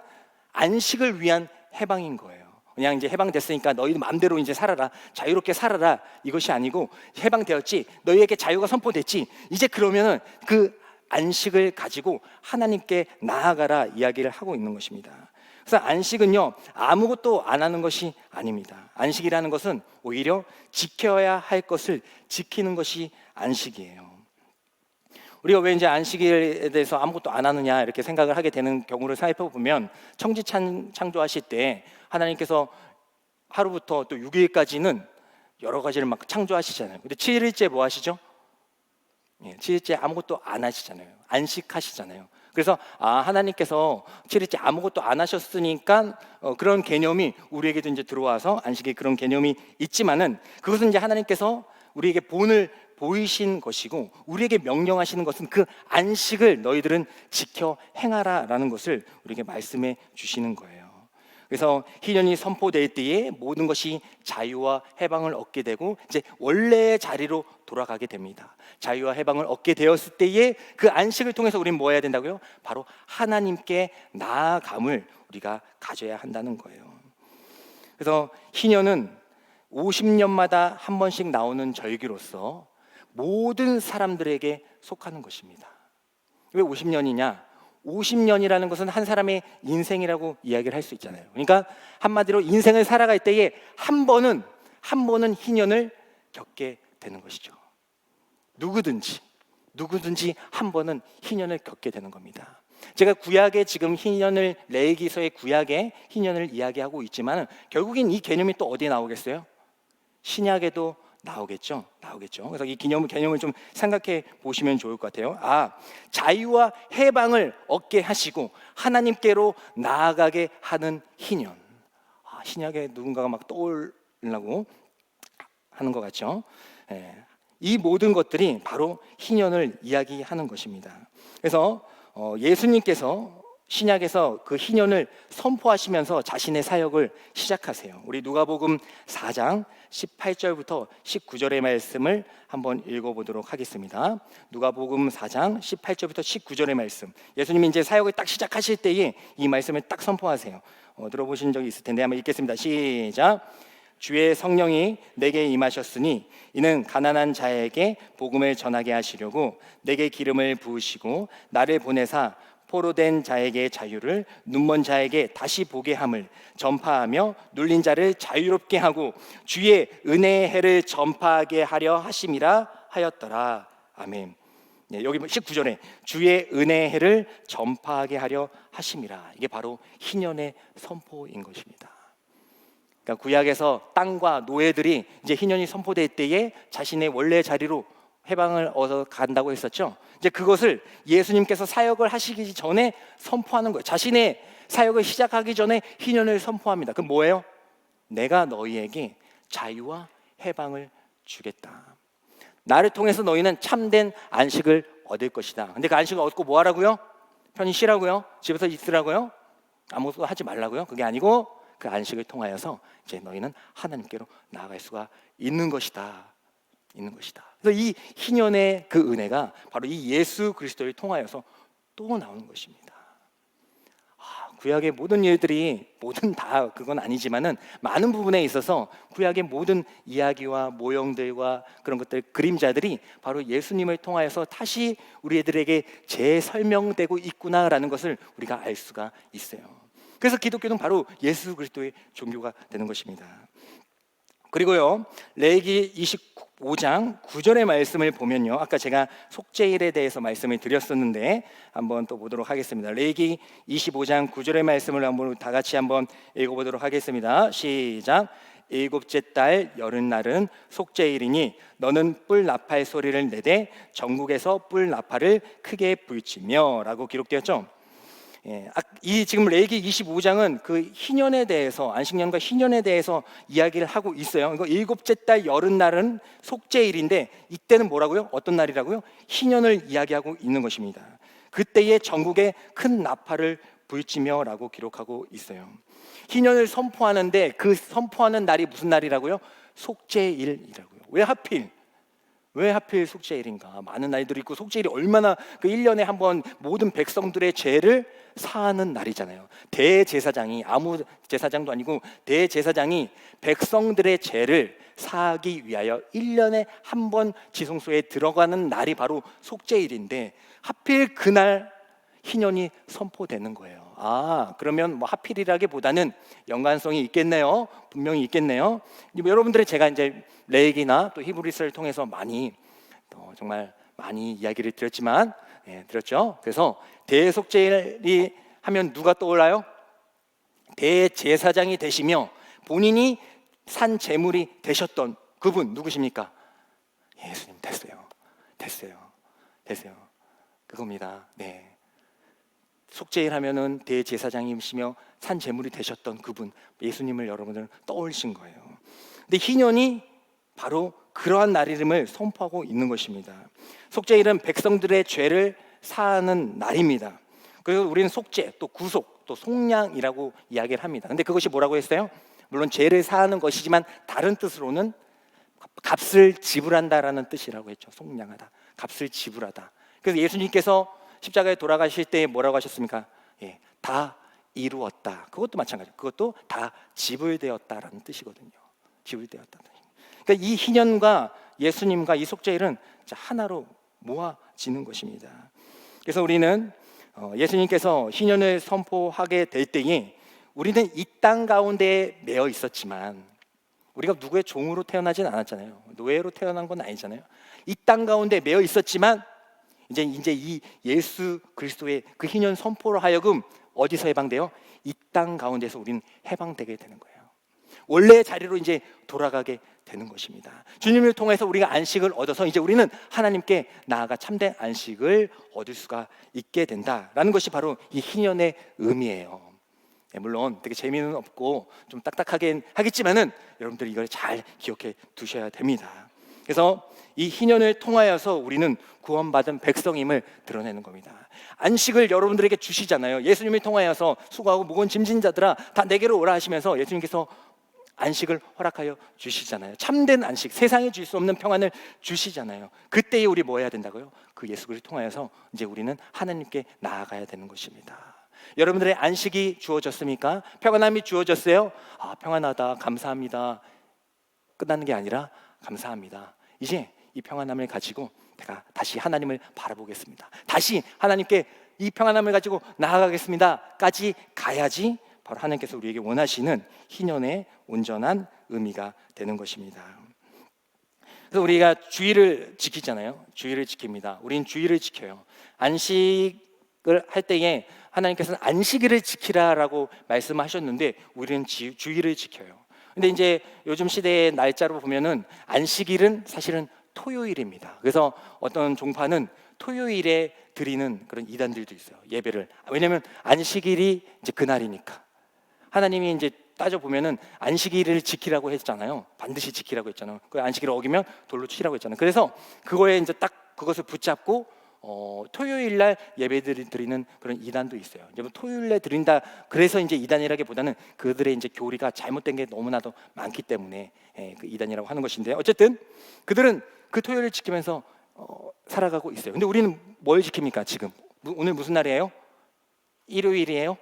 안식을 위한 해방인 거예요. 그냥 이제 해방됐으니까 너희들 마음대로 이제 살아라, 자유롭게 살아라, 이것이 아니고, 해방되었지, 너희에게 자유가 선포됐지, 이제 그러면은 그 안식을 가지고 하나님께 나아가라 이야기를 하고 있는 것입니다. 그래서 안식은요, 아무것도 안 하는 것이 아닙니다. 안식이라는 것은 오히려 지켜야 할 것을 지키는 것이 안식이에요. 우리가 왜 이제 안식일에 대해서 아무것도 안 하느냐 이렇게 생각을 하게 되는 경우를 살펴보면, 청지 창조하실 때 하나님께서 하루부터 또 6일까지는 여러 가지를 막 창조하시잖아요. 근데 7일째 뭐 하시죠? 7일째 아무것도 안 하시잖아요. 안식하시잖아요. 그래서 하나님께서 7일째 아무것도 안 하셨으니까 그런 개념이 우리에게도 이제 들어와서 안식의 그런 개념이 있지만은, 그것은 이제 하나님께서 우리에게 본을 보이신 것이고, 우리에게 명령하시는 것은 그 안식을 너희들은 지켜 행하라라는 것을 우리에게 말씀해 주시는 거예요. 그래서 희년이 선포될 때에 모든 것이 자유와 해방을 얻게 되고, 이제 원래의 자리로 돌아가게 됩니다. 자유와 해방을 얻게 되었을 때에 그 안식을 통해서 우리는 뭐 해야 된다고요? 바로 하나님께 나아감을 우리가 가져야 한다는 거예요. 그래서 희년은 50년마다 한 번씩 나오는 절기로서 모든 사람들에게 속하는 것입니다. 왜 50년이냐? 50년이라는 것은 한 사람의 인생이라고 이야기를 할 수 있잖아요. 그러니까 한마디로 인생을 살아갈 때에 한 번은 희년을 겪게 되는 것이죠. 누구든지 한 번은 희년을 겪게 되는 겁니다. 제가 구약에 지금 희년을, 레위기서의 구약에 희년을 이야기하고 있지만, 결국엔 이 개념이 또 어디에 나오겠어요? 신약에도 나오겠죠. 그래서 이 개념을 좀 생각해 보시면 좋을 것 같아요. 자유와 해방을 얻게 하시고 하나님께로 나아가게 하는 희년. 신약에 누군가가 막 떠올리려고 하는 것 같죠. 이 모든 것들이 바로 희년을 이야기하는 것입니다. 그래서 예수님께서 신약에서 그 희년을 선포하시면서 자신의 사역을 시작하세요. 우리 누가복음 4장 18절부터 19절의 말씀을 한번 읽어보도록 하겠습니다. 누가복음 4장 18절부터 19절의 말씀. 예수님이 이제 사역을 딱 시작하실 때에 이 말씀을 딱 선포하세요. 들어보신 적이 있을 텐데 한번 읽겠습니다. 시작. 주의 성령이 내게 임하셨으니 이는 가난한 자에게 복음을 전하게 하시려고 내게 기름을 부으시고 나를 보내사 포로된 자에게 자유를, 눈먼 자에게 다시 보게 함을 전파하며 눌린 자를 자유롭게 하고 주의 은혜의 해를 전파하게 하려 하심이라 하였더라. 아멘. 여기 19절에 주의 은혜의 해를 전파하게 하려 하심이라. 이게 바로 희년의 선포인 것입니다. 그러니까 구약에서 땅과 노예들이 이제 희년이 선포될 때에 자신의 원래 자리로 해방을 얻어 간다고 했었죠. 이제 그것을 예수님께서 사역을 하시기 전에 선포하는 거예요. 자신의 사역을 시작하기 전에 희년을 선포합니다. 그럼 뭐예요? 내가 너희에게 자유와 해방을 주겠다. 나를 통해서 너희는 참된 안식을 얻을 것이다. 근데 그 안식을 얻고 뭐 하라고요? 편히 쉬라고요? 집에서 있으라고요? 아무것도 하지 말라고요? 그게 아니고 그 안식을 통하여서 이제 너희는 하나님께로 나아갈 수가 있는 것이다. 그래서 이 희년의 그 은혜가 바로 이 예수 그리스도를 통하여서 또 나오는 것입니다. 구약의 모든 일들이 모든 다 그건 아니지만은 많은 부분에 있어서 구약의 모든 이야기와 모형들과 그런 것들 그림자들이 바로 예수님을 통하여서 다시 우리들에게 재설명되고 있구나라는 것을 우리가 알 수가 있어요. 그래서 기독교는 바로 예수 그리스도의 종교가 되는 것입니다. 그리고요, 레위기 25장 9절의 말씀을 보면요, 아까 제가 속죄일에 대해서 말씀을 드렸었는데 한번 또 보도록 하겠습니다. 레위기 25장 9절의 말씀을 한번 다 같이 한번 읽어보도록 하겠습니다. 시작. 일곱째 달 여름날은 속죄일이니 너는 뿔 나팔 소리를 내되 전국에서 뿔 나팔을 크게 불치며 라고 기록되었죠. 이 지금 레위기 25장은 그 희년에 대해서, 안식년과 희년에 대해서 이야기를 하고 있어요. 이거 일곱째 달 여름날은 속죄일인데 이때는 뭐라고요? 어떤 날이라고요? 희년을 이야기하고 있는 것입니다. 그때에 전국에 큰 나팔을 불치며 라고 기록하고 있어요. 희년을 선포하는데 그 선포하는 날이 무슨 날이라고요? 속죄일이라고요. 왜 하필 속죄일인가? 많은 날들이 있고 속죄일이 얼마나 그 1년에 한 번 모든 백성들의 죄를 사하는 날이잖아요. 대제사장이, 아무 제사장도 아니고 대제사장이 백성들의 죄를 사하기 위하여 1년에 한 번 지성소에 들어가는 날이 바로 속죄일인데 하필 그날 희년이 선포되는 거예요. 그러면 뭐 하필이라기보다는 연관성이 있겠네요. 분명히 있겠네요. 여러분들의 제가 이제 레위기나 또 히브리서를 통해서 많이 정말 많이 이야기를 드렸지만 들었죠. 그래서 대속죄일이 하면 누가 떠올라요? 대제사장이 되시며 본인이 산 제물이 되셨던 그분 누구십니까? 예수님. 됐어요. 그겁니다. 네. 속죄일 하면은 대제사장이시며 산 제물이 되셨던 그분 예수님을 여러분들은 떠올리신 거예요. 근데 희년이 바로 그러한 날임을 선포하고 있는 것입니다. 속죄일은 백성들의 죄를 사하는 날입니다. 그래서 우리는 속죄, 또 구속, 또 속량이라고 이야기를 합니다. 근데 그것이 뭐라고 했어요? 물론 죄를 사하는 것이지만 다른 뜻으로는 값을 지불한다라는 뜻이라고 했죠. 속량하다, 값을 지불하다. 그래서 예수님께서 십자가에 돌아가실 때 뭐라고 하셨습니까? 다 이루었다. 그것도 마찬가지예요. 그것도 다 지불되었다라는 뜻이거든요. 지불되었다. 그러니까 이 희년과 예수님과 이 속죄일은 하나로 모아지는 것입니다. 그래서 우리는 예수님께서 희년을 선포하게 될 때에 우리는 이 땅 가운데 매여 있었지만 우리가 누구의 종으로 태어나진 않았잖아요. 노예로 태어난 건 아니잖아요. 이 땅 가운데 매여 있었지만 이제 이 예수 그리스도의 그 희년 선포로 하여금 어디서 해방돼요? 이 땅 가운데서 우리는 해방되게 되는 거예요. 원래의 자리로 이제 돌아가게 되는 것입니다. 주님을 통해서 우리가 안식을 얻어서 이제 우리는 하나님께 나아가 참된 안식을 얻을 수가 있게 된다라는 것이 바로 이 희년의 의미예요. 물론 되게 재미는 없고 좀 딱딱하긴 하겠지만은 여러분들이 이걸 잘 기억해 두셔야 됩니다. 그래서 이 희년을 통하여서 우리는 구원받은 백성임을 드러내는 겁니다. 안식을 여러분들에게 주시잖아요. 예수님을 통하여서 수고하고 무거운 짐진 자들아 다 내게로 오라 하시면서 예수님께서 안식을 허락하여 주시잖아요. 참된 안식, 세상에 줄 수 없는 평안을 주시잖아요. 그때에 우리 뭐 해야 된다고요? 그 예수를 통하여서 이제 우리는 하나님께 나아가야 되는 것입니다. 여러분들의 안식이 주어졌습니까? 평안함이 주어졌어요? 아, 평안하다, 감사합니다. 끝나는 게 아니라 감사합니다. 이제 이 평안함을 가지고 내가 다시 하나님을 바라보겠습니다. 다시 하나님께 이 평안함을 가지고 나아가겠습니다까지 가야지 바로 하나님께서 우리에게 원하시는 희년의 온전한 의미가 되는 것입니다. 그래서 우리가 주일을 지키잖아요. 주일을 지킵니다. 우린 주일을 지켜요. 안식을 할 때에 하나님께서는 안식일을 지키라라고 말씀하셨는데 우리는 주일을 지켜요. 근데 이제 요즘 시대의 날짜로 보면은 안식일은 사실은 토요일입니다. 그래서 어떤 종파는 토요일에 드리는 그런 이단들도 있어요. 예배를. 왜냐하면 안식일이 이제 그날이니까. 하나님이 이제 따져 보면은 안식일을 지키라고 했잖아요. 반드시 지키라고 했잖아요. 그 안식일을 어기면 돌로 치라고 했잖아요. 그래서 그거에 이제 딱 그것을 붙잡고 토요일 날 예배를 드리는 그런 이단도 있어요. 이제 뭐 토요일 날 드린다. 그래서 이제 이단이라기보다는 그들의 이제 교리가 잘못된 게 너무나도 많기 때문에 그 이단이라고 하는 것인데 어쨌든 그들은 그 토요일을 지키면서 살아가고 있어요. 근데 우리는 뭘 지킵니까? 지금 오늘 무슨 날이에요? 일요일이에요?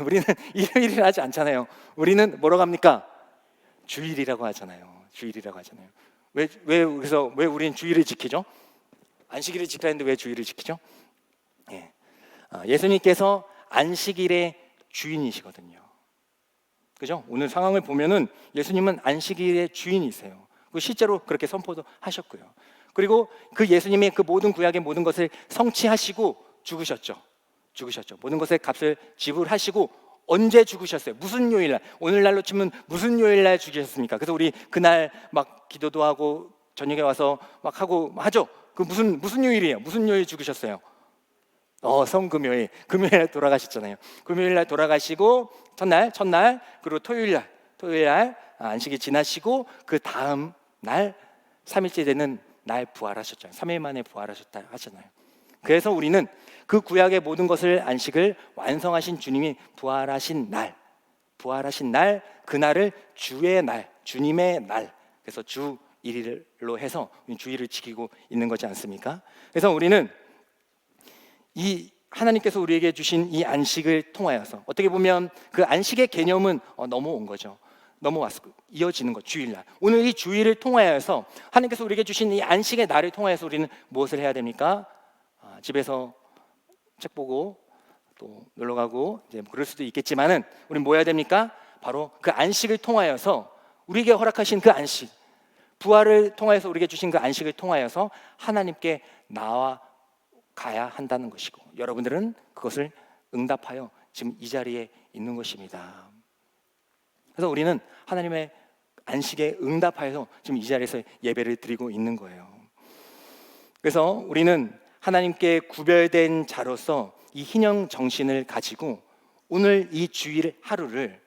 우리는 일요일이라 하지 않잖아요. 우리는 뭐라고 합니까? 주일이라고 하잖아요. 주일이라고 하잖아요. 그래서 왜 우리는 주일을 지키죠? 안식일을 지키라 했는데 왜 주일을 지키죠? 예수님께서 안식일의 주인이시거든요. 그죠? 오늘 상황을 보면은 예수님은 안식일의 주인이세요. 실제로 그렇게 선포도 하셨고요. 그리고 그 예수님의 그 모든 구약의 모든 것을 성취하시고 죽으셨죠. 모든 것의 값을 지불하시고 언제 죽으셨어요? 무슨 요일날? 오늘날로 치면 무슨 요일날 죽으셨습니까? 그래서 우리 그날 막 기도도 하고 저녁에 와서 막 하고 하죠. 그 무슨 요일이에요? 무슨 요일 죽으셨어요? 성금요일. 금요일날 돌아가셨잖아요. 금요일날 돌아가시고 첫날 그리고 토요일날 안식이 지나시고 그 다음 날 3일째 되는 날 부활하셨잖아요. 3일 만에 부활하셨다 하잖아요. 그래서 우리는 그 구약의 모든 것을 안식을 완성하신 주님이 부활하신 날 그날을 주의 날, 주님의 날, 그래서 주일로 해서 주일을 지키고 있는 거지 않습니까? 그래서 우리는 이 하나님께서 우리에게 주신 이 안식을 통하여서 어떻게 보면 그 안식의 개념은 넘어온 거죠. 넘어왔고 이어지는 것, 주일날. 오늘 이 주일을 통하여서 하나님께서 우리에게 주신 이 안식의 날을 통하여서 우리는 무엇을 해야 됩니까? 집에서 책 보고 또 놀러 가고 이제 그럴 수도 있겠지만은 우리는 뭐 해야 됩니까? 바로 그 안식을 통하여서 우리에게 허락하신 그 안식, 부활을 통하여서 우리에게 주신 그 안식을 통하여서 하나님께 나아가야 한다는 것이고 여러분들은 그것을 응답하여 지금 이 자리에 있는 것입니다. 그래서 우리는 하나님의 안식에 응답하여서 지금 이 자리에서 예배를 드리고 있는 거예요. 그래서 우리는 하나님께 구별된 자로서 이 희년 정신을 가지고 오늘 이 주일 하루를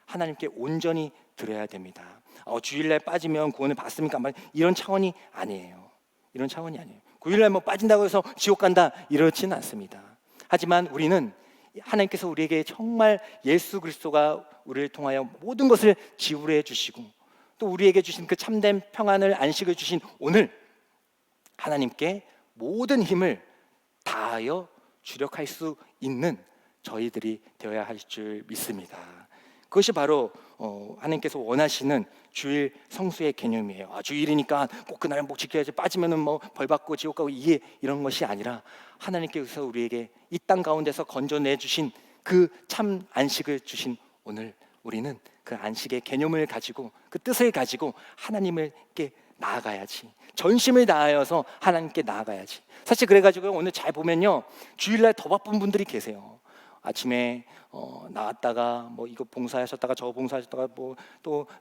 하나님께 온전히 드려야 됩니다. 주일날 빠지면 구원을 받습니까? 이런 차원이 아니에요. 이런 차원이 아니에요. 주일날 뭐 빠진다고 해서 지옥 간다 이렇지는 않습니다. 하지만 우리는 하나님께서 우리에게 정말 예수 그리스도가 우리를 통하여 모든 것을 지불해 주시고 또 우리에게 주신 그 참된 평안을 안식을 주신 오늘 하나님께 모든 힘을 다하여 주력할 수 있는 저희들이 되어야 할 줄 믿습니다. 그것이 바로 하나님께서 원하시는 주일 성수의 개념이에요. 주일이니까 꼭 그날 꼭 지켜야지, 빠지면은 뭐 벌 받고 지옥 가고 이런 것이 아니라 하나님께서 우리에게 이 땅 가운데서 건져내 주신 그 참 안식을 주신 오늘 우리는 그 안식의 개념을 가지고 그 뜻을 가지고 하나님께 나아가야지. 전심을 다하여서 하나님께 나아가야지. 사실 그래가지고 오늘 잘 보면요, 주일날 더 바쁜 분들이 계세요. 아침에 나왔다가 뭐 이거 봉사하셨다가 저 봉사하셨다가 뭐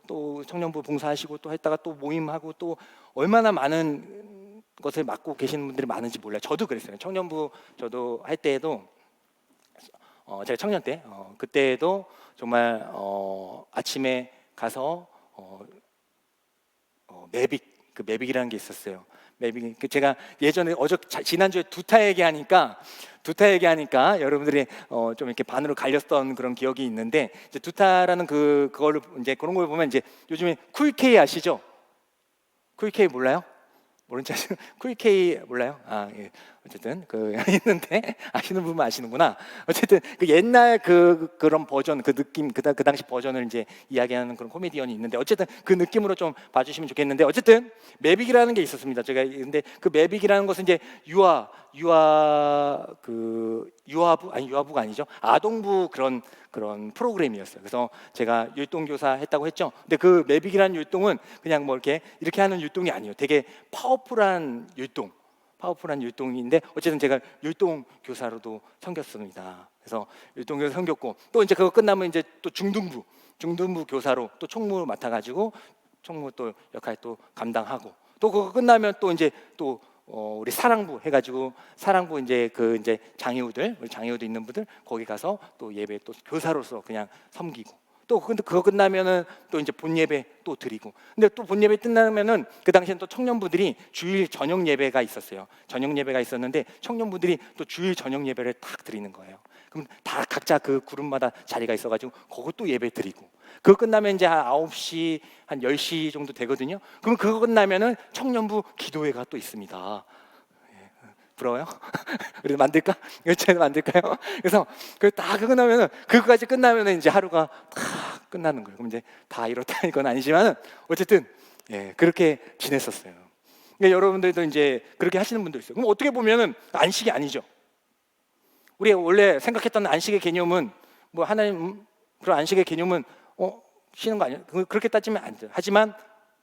또 청년부 봉사하시고 또 했다가 또 모임하고 또 얼마나 많은 것을 맡고 계시는 분들이 많은지 몰라요. 저도 그랬어요. 청년부 저도 할 때에도 제가 청년 때 그때에도 정말 아침에 가서 매빅 그 매빅이라는 게 있었어요. 매빅. 제가 예전에 지난주에 두타 얘기하니까 여러분들이 좀 이렇게 반으로 갈렸던 그런 기억이 있는데, 이제 두타라는 그거를 이제 그런 걸 보면 이제 요즘에 쿨K 아시죠? 쿨K 몰라요? 모른 척 하시는 쿨K 몰라요? 예. 어쨌든 있는데 아시는 분만 아시는구나. 어쨌든 그 옛날 그런 버전, 그 느낌, 그 당시 버전을 이제 이야기하는 그런 코미디언이 있는데, 어쨌든 그 느낌으로 좀 봐주시면 좋겠는데, 어쨌든 매빅이라는 게 있었습니다. 제가 근데 그 매빅이라는 것은 이제 유아부가 아니죠. 아동부 그런 프로그램이었어요. 그래서 제가 율동교사 했다고 했죠. 근데 그 매빅이라는 율동은 그냥 뭐 이렇게 하는 율동이 아니에요. 되게 파워풀한 율동인데, 어쨌든 제가 율동 교사로도 섬겼습니다. 그래서 율동 교사 섬겼고, 또 이제 그거 끝나면 이제 또 중등부 교사로 또 총무를 맡아가지고 총무 또 역할 또 감당하고, 또 그거 끝나면 또 이제 또 우리 사랑부 해가지고, 사랑부 이제 이제 우리 장애우들 있는 분들 거기 가서 또 예배 또 교사로서 그냥 섬기고, 또 근데 그거 끝나면은 또 이제 본 예배 또 드리고. 근데 또 본 예배 끝나면은 그 당시엔 또 청년부들이 주일 저녁 예배가 있었어요. 저녁 예배가 있었는데 청년부들이 또 주일 저녁 예배를 딱 드리는 거예요. 그럼 다 각자 그 그룹마다 자리가 있어가지고 그것도 예배 드리고, 그거 끝나면 이제 한 9시 한 10시 정도 되거든요. 그럼 그거 끝나면은 청년부 기도회가 또 있습니다. 부러워요? 우리 만들까? 이거 만들까요? 그래서 그거 나면은, 그거까지 끝나면은 이제 하루가 다 끝나는 거예요. 그럼 이제 다 이렇다 이건 아니지만 어쨌든 그렇게 지냈었어요. 그러니까 여러분들도 이제 그렇게 하시는 분들 있어요. 그럼 어떻게 보면은 안식이 아니죠. 우리가 원래 생각했던 안식의 개념은 뭐 하나님 그런 안식의 개념은 쉬는 거 아니에요? 그렇게 따지면 안 돼요. 하지만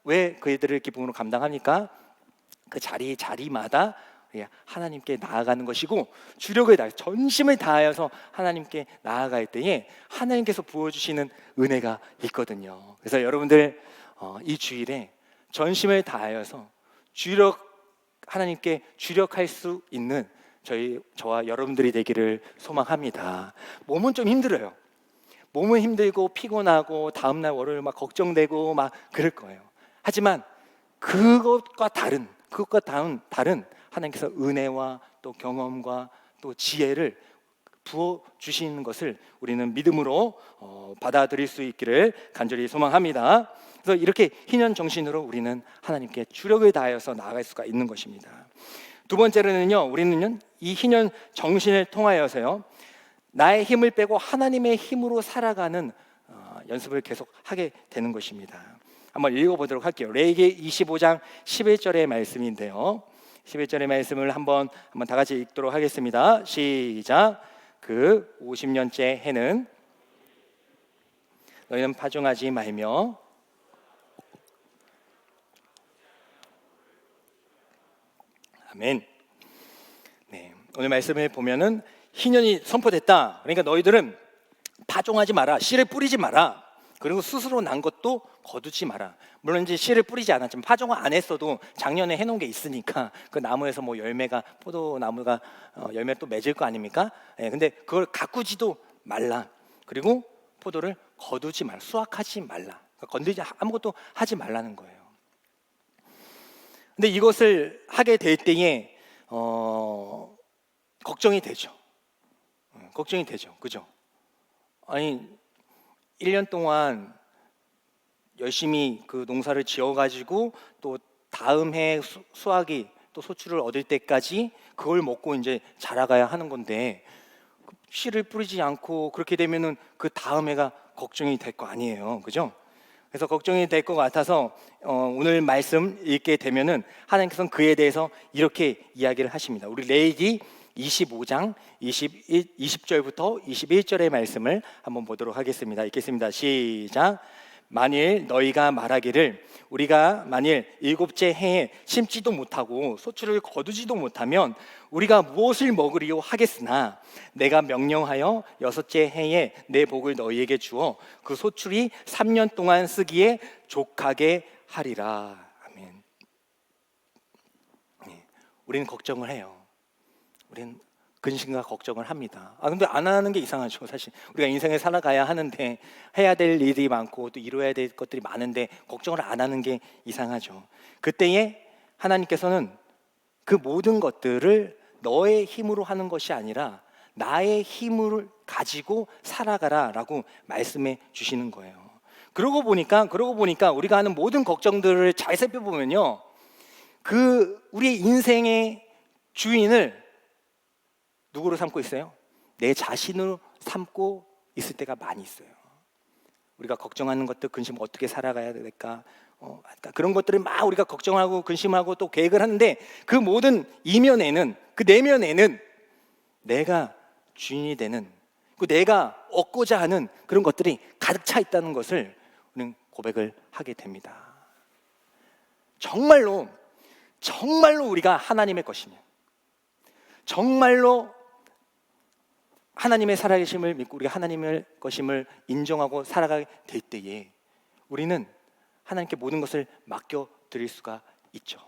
왜 그들을 기쁨으로 감당하니까 그 자리마다 하나님께 나아가는 것이고, 주력을 다해 전심을 다하여서 하나님께 나아갈 때에 하나님께서 부어주시는 은혜가 있거든요. 그래서 여러분들 이 주일에 전심을 다하여서 하나님께 주력할 수 있는 저와 여러분들이 되기를 소망합니다. 몸은 좀 힘들어요. 몸은 힘들고 피곤하고 다음날 월요일 막 걱정되고 막 그럴 거예요. 하지만 그것과 다른 하나님께서 은혜와 또 경험과 또 지혜를 부어 주시는 것을 우리는 믿음으로 받아들일 수 있기를 간절히 소망합니다. 그래서 이렇게 희년 정신으로 우리는 하나님께 주력을 다하여서 나아갈 수가 있는 것입니다. 두 번째로는요, 우리는요 이 희년 정신을 통하여서요 나의 힘을 빼고 하나님의 힘으로 살아가는 연습을 계속 하게 되는 것입니다. 한번 읽어보도록 할게요. 레위기 25장 11절의 말씀인데요, 11절의 말씀을 한번 다 같이 읽도록 하겠습니다. 시작. 그 50년째 해는 너희는 파종하지 말며 아멘. 네, 오늘 말씀을 보면은 희년이 선포됐다. 그러니까 너희들은 파종하지 마라, 씨를 뿌리지 마라, 그리고 스스로 난 것도 거두지 마라. 물론 이제 씨를 뿌리지 않았지만 파종을 안 했어도 작년에 해놓은 게 있으니까 그 나무에서 뭐 포도나무가 열매 또 맺을 거 아닙니까? 근데 그걸 가꾸지도 말라. 그리고 포도를 거두지 말라, 수확하지 말라. 그러니까 건드리지 아무것도 하지 말라는 거예요. 근데 이것을 하게 될 때에 걱정이 되죠. 그죠? 아니 1년 동안 열심히 그 농사를 지어가지고 또 다음 해 수확이 또 소출을 얻을 때까지 그걸 먹고 이제 자라가야 하는 건데, 씨를 뿌리지 않고 그렇게 되면은 그 다음 해가 걱정이 될 거 아니에요, 그죠? 그래서 걱정이 될 것 같아서 오늘 말씀 읽게 되면은 하나님께서는 그에 대해서 이렇게 이야기를 하십니다. 우리 레위기 25장 20절부터 21절의 말씀을 한번 보도록 하겠습니다. 읽겠습니다. 시작. 만일 너희가 말하기를 우리가 만일 7째 해에 심지도 못하고 소출을 거두지도 못하면 우리가 무엇을 먹으리요 하겠으나 내가 명령하여 6째 해에 내 복을 너희에게 주어 그 소출이 3년 동안 쓰기에 족하게 하리라. 아멘. 우리는 걱정을 해요. 우리는 근심과 걱정을 합니다. 근데 안 하는 게 이상하죠. 사실 우리가 인생을 살아가야 하는데 해야 될 일이 많고 또 이루어야 될 것들이 많은데 걱정을 안 하는 게 이상하죠. 그때에 하나님께서는 그 모든 것들을 너의 힘으로 하는 것이 아니라 나의 힘을 가지고 살아가라라고 말씀해 주시는 거예요. 그러고 보니까 우리가 하는 모든 걱정들을 잘 살펴보면요, 그 우리의 인생의 주인을 누구로 삼고 있어요? 내 자신으로 삼고 있을 때가 많이 있어요. 우리가 걱정하는 것들, 근심 어떻게 살아가야 될까? 그런 것들을 막 우리가 걱정하고 근심하고 또 계획을 하는데 그 모든 이면에는, 그 내면에는 내가 주인이 되는, 그 내가 얻고자 하는 그런 것들이 가득 차 있다는 것을 우리는 고백을 하게 됩니다. 정말로 우리가 하나님의 것이면, 정말로 하나님의 살아계심을 믿고 우리가 하나님의 것임을 인정하고 살아가게 될 때에 우리는 하나님께 모든 것을 맡겨드릴 수가 있죠.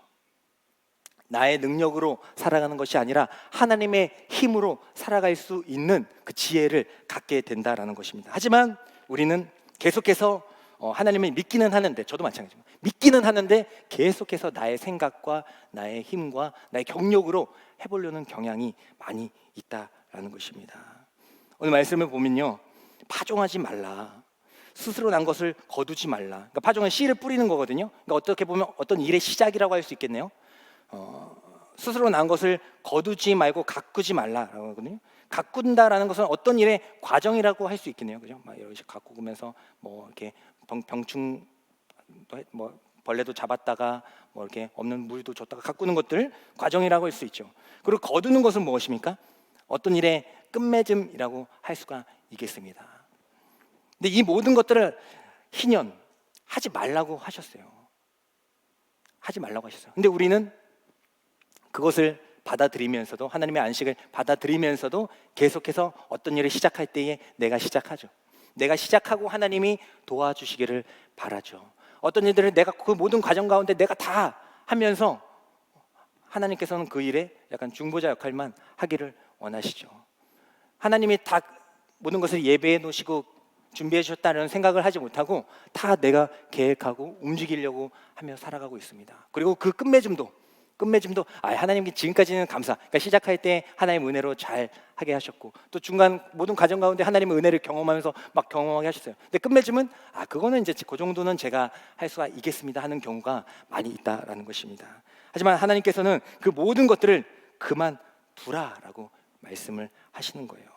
나의 능력으로 살아가는 것이 아니라 하나님의 힘으로 살아갈 수 있는 그 지혜를 갖게 된다라는 것입니다. 하지만 우리는 계속해서 하나님을 믿기는 하는데, 저도 마찬가지입니다. 믿기는 하는데 계속해서 나의 생각과 나의 힘과 나의 경력으로 해보려는 경향이 많이 있다라는 것입니다. 오늘 말씀을 보면요, 파종하지 말라, 스스로 난 것을 거두지 말라. 그러니까 파종은 씨를 뿌리는 거거든요. 그러니까 어떻게 보면 어떤 일의 시작이라고 할 수 있겠네요. 스스로 난 것을 거두지 말고 가꾸지 말라라고 하거든요. 가꾼다라는 것은 어떤 일의 과정이라고 할 수 있겠네요, 그죠? 막 이런 식 가꾸면서 뭐 이렇게 병충, 뭐 벌레도 잡았다가 뭐 이렇게 없는 물도 줬다가 가꾸는 것들 과정이라고 할 수 있죠. 그리고 거두는 것은 무엇입니까? 어떤 일의 끝맺음이라고 할 수가 있겠습니다. 근데 이 모든 것들을 희년 하지 말라고 하셨어요. 하지 말라고 하셨어요. 근데 우리는 그것을 받아들이면서도, 하나님의 안식을 받아들이면서도 계속해서 어떤 일을 시작할 때에 내가 시작하죠. 내가 시작하고 하나님이 도와주시기를 바라죠. 어떤 일들을 내가 그 모든 과정 가운데 내가 다 하면서 하나님께서는 그 일에 약간 중보자 역할만 하기를 원하시죠. 하나님이 다 모든 것을 예배해 놓으시고 준비해 주셨다는 생각을 하지 못하고 다 내가 계획하고 움직이려고 하며 살아가고 있습니다. 그리고 그 끝맺음도 하나님께 지금까지는 감사. 그러니까 시작할 때 하나님 은혜로 잘 하게 하셨고, 또 중간 모든 과정 가운데 하나님의 은혜를 경험하면서 막 경험하게 하셨어요. 근데 끝맺음은 그거는 이제 그 정도는 제가 할 수가 있겠습니다 하는 경우가 많이 있다라는 것입니다. 하지만 하나님께서는 그 모든 것들을 그만두라라고 말씀을 하시는 거예요.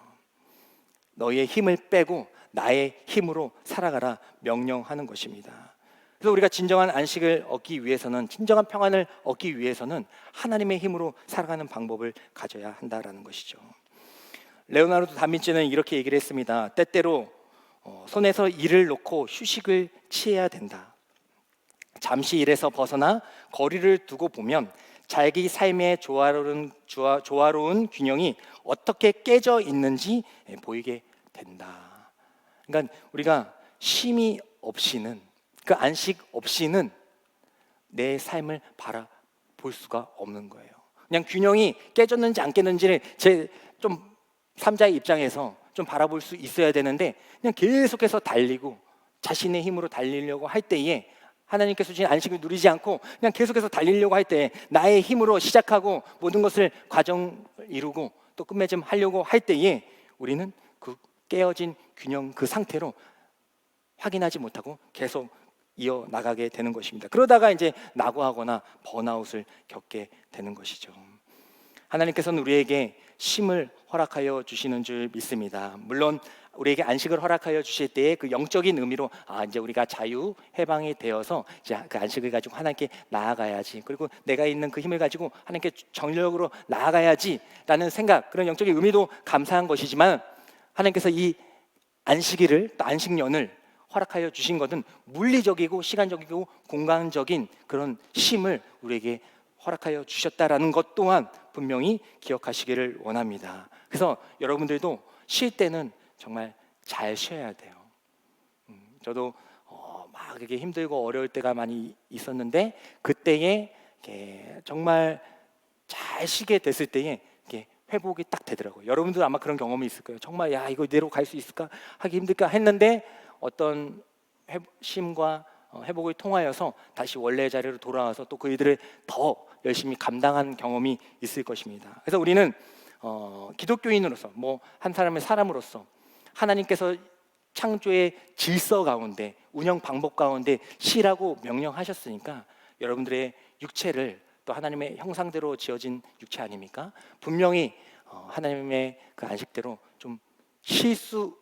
너희의 힘을 빼고 나의 힘으로 살아가라 명령하는 것입니다. 그래서 우리가 진정한 안식을 얻기 위해서는, 진정한 평안을 얻기 위해서는 하나님의 힘으로 살아가는 방법을 가져야 한다라는 것이죠. 레오나르도 다빈치는 이렇게 얘기를 했습니다. 때때로 손에서 일을 놓고 휴식을 취해야 된다. 잠시 일에서 벗어나 거리를 두고 보면 자기 삶의 조화로운 균형이 어떻게 깨져 있는지 보이게 된다. 그러니까 우리가 쉼이 없이는, 그 안식 없이는 내 삶을 바라볼 수가 없는 거예요. 그냥 균형이 깨졌는지 안 깨졌는지를 좀 삼자의 입장에서 좀 바라볼 수 있어야 되는데, 그냥 계속해서 달리고 자신의 힘으로 달리려고 할 때에, 하나님께서 주신 안식을 누리지 않고 그냥 계속해서 달리려고 할 때, 나의 힘으로 시작하고 모든 것을 과정 이루고 또 끝맺음 하려고 할 때에 우리는 그 깨어진 균형, 그 상태로 확인하지 못하고 계속 이어나가게 되는 것입니다. 그러다가 이제 낙오하거나 번아웃을 겪게 되는 것이죠. 하나님께서는 우리에게 쉼을 허락하여 주시는 줄 믿습니다. 물론 우리에게 안식을 허락하여 주실 때에 그 영적인 의미로 이제 우리가 자유 해방이 되어서 이제 그 안식을 가지고 하나님께 나아가야지, 그리고 내가 있는 그 힘을 가지고 하나님께 전력으로 나아가야지라는 생각, 그런 영적인 의미도 감사한 것이지만, 하나님께서 이 안식일을, 또 안식년을 허락하여 주신 것은 물리적이고 시간적이고 공간적인 그런 쉼을 우리에게 허락하여 주셨다라는 것 또한 분명히 기억하시기를 원합니다. 그래서 여러분들도 쉴 때는 정말 잘 쉬어야 돼요. 저도 막 이렇게 힘들고 어려울 때가 많이 있었는데, 그때에 정말 잘 쉬게 됐을 때에 회복이 딱 되더라고요. 여러분들 아마 그런 경험이 있을 거예요. 정말 야 이거 이대로 갈 수 있을까 하기 힘들까 했는데 어떤 쉼과 회복을 통하여서 다시 원래의 자리로 돌아와서 또 그 일들을 더 열심히 감당한 경험이 있을 것입니다. 그래서 우리는 기독교인으로서 뭐 한 사람의 사람으로서 하나님께서 창조의 질서 가운데 운영 방법 가운데 쉬라고 명령하셨으니까 여러분들의 육체를 또 하나님의 형상대로 지어진 육체 아닙니까? 분명히 하나님의 그 안식대로 좀 쉴 수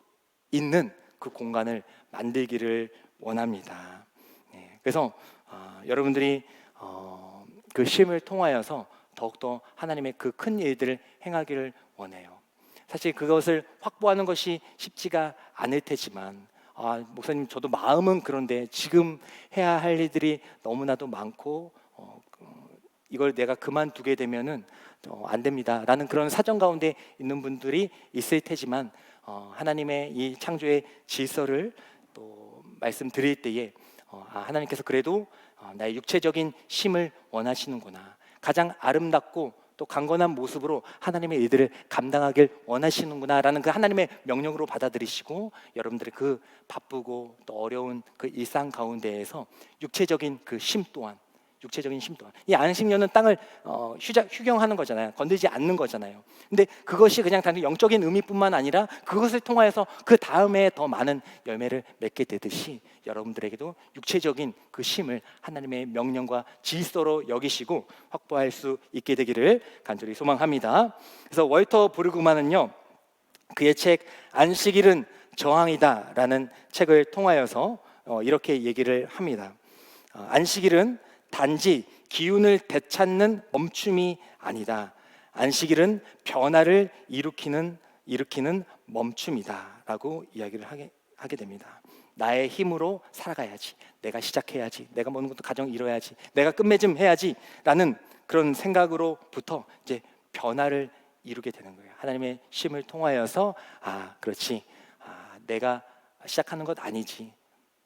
있는 그 공간을 만들기를 원합니다. 네, 그래서 여러분들이 그 쉼을 통하여서 더욱더 하나님의 그 큰 일들을 행하기를 원해요. 사실 그것을 확보하는 것이 쉽지가 않을 테지만 목사님 저도 마음은 그런데 지금 해야 할 일들이 너무나도 많고 이걸 내가 그만두게 되면은 안 됩니다 라는 그런 사정 가운데 있는 분들이 있을 테지만 하나님의 이 창조의 질서를 또 말씀드릴 때에 하나님께서 그래도 나의 육체적인 쉼을 원하시는구나, 가장 아름답고 또 강건한 모습으로 하나님의 일들을 감당하길 원하시는구나 라는 그 하나님의 명령으로 받아들이시고 여러분들의 그 바쁘고 또 어려운 그 일상 가운데에서 육체적인 그 쉼 또한 이 안식년은 땅을 휴경하는 거잖아요. 건들지 않는 거잖아요. 근데 그것이 그냥 단지 영적인 의미뿐만 아니라 그것을 통하여서 그 다음에 더 많은 열매를 맺게 되듯이 여러분들에게도 육체적인 그 쉼을 하나님의 명령과 질서로 여기시고 확보할 수 있게 되기를 간절히 소망합니다. 그래서 월터 브루그만은요, 그의 책 안식일은 저항이다라는 책을 통하여서 이렇게 얘기를 합니다. 안식일은 단지 기운을 되찾는 멈춤이 아니다. 안식일은 변화를 일으키는 멈춤이다라고 이야기를 하게 됩니다. 나의 힘으로 살아가야지, 내가 시작해야지, 내가 모든 것도 가정 이뤄야지, 내가 끝맺음 해야지라는 그런 생각으로부터 이제 변화를 이루게 되는 거예요. 하나님의 쉼을 통하여서 그렇지, 내가 시작하는 것 아니지,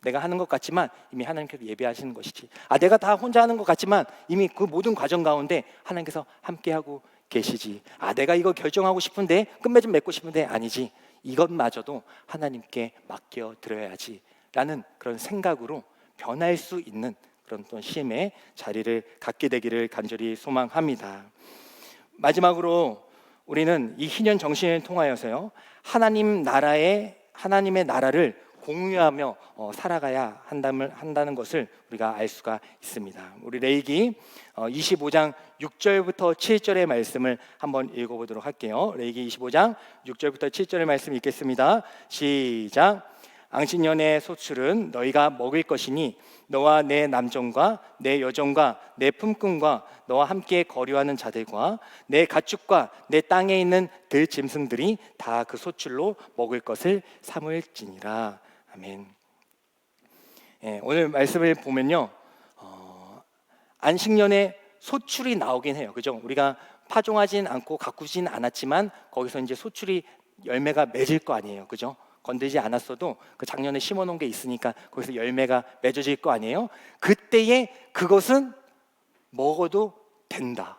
내가 하는 것 같지만 이미 하나님께서 예배하시는 것이지, 내가 다 혼자 하는 것 같지만 이미 그 모든 과정 가운데 하나님께서 함께하고 계시지, 내가 이거 결정하고 싶은데 끝맺음 맺고 싶은데 아니지, 이것마저도 하나님께 맡겨드려야지 라는 그런 생각으로 변할 수 있는 그런 또 쉼의 자리를 갖게 되기를 간절히 소망합니다. 마지막으로 우리는 이 희년 정신을 통하여서요, 하나님의 나라를 공유하며 살아가야 한다는 것을 우리가 알 수가 있습니다. 우리 레위기 25장 6절부터 7절의 말씀을 한번 읽어보도록 할게요. 레위기 25장 6절부터 7절의 말씀 읽겠습니다. 시작. 안식년의 소출은 너희가 먹을 것이니 너와 내 남종과 내 여종과 내 품꾼과 너와 함께 거류하는 자들과 내 가축과 내 땅에 있는 들짐승들이 다 그 소출로 먹을 것을 삼을지니라. 아멘. 오늘 말씀을 보면요, 안식년에 소출이 나오긴 해요. 그죠? 우리가 파종하진 않고 가꾸진 않았지만 거기서 이제 소출이 열매가 맺을 거 아니에요. 그죠? 건들지 않았어도 그 작년에 심어놓은 게 있으니까 거기서 열매가 맺어질 거 아니에요. 그때에 그것은 먹어도 된다.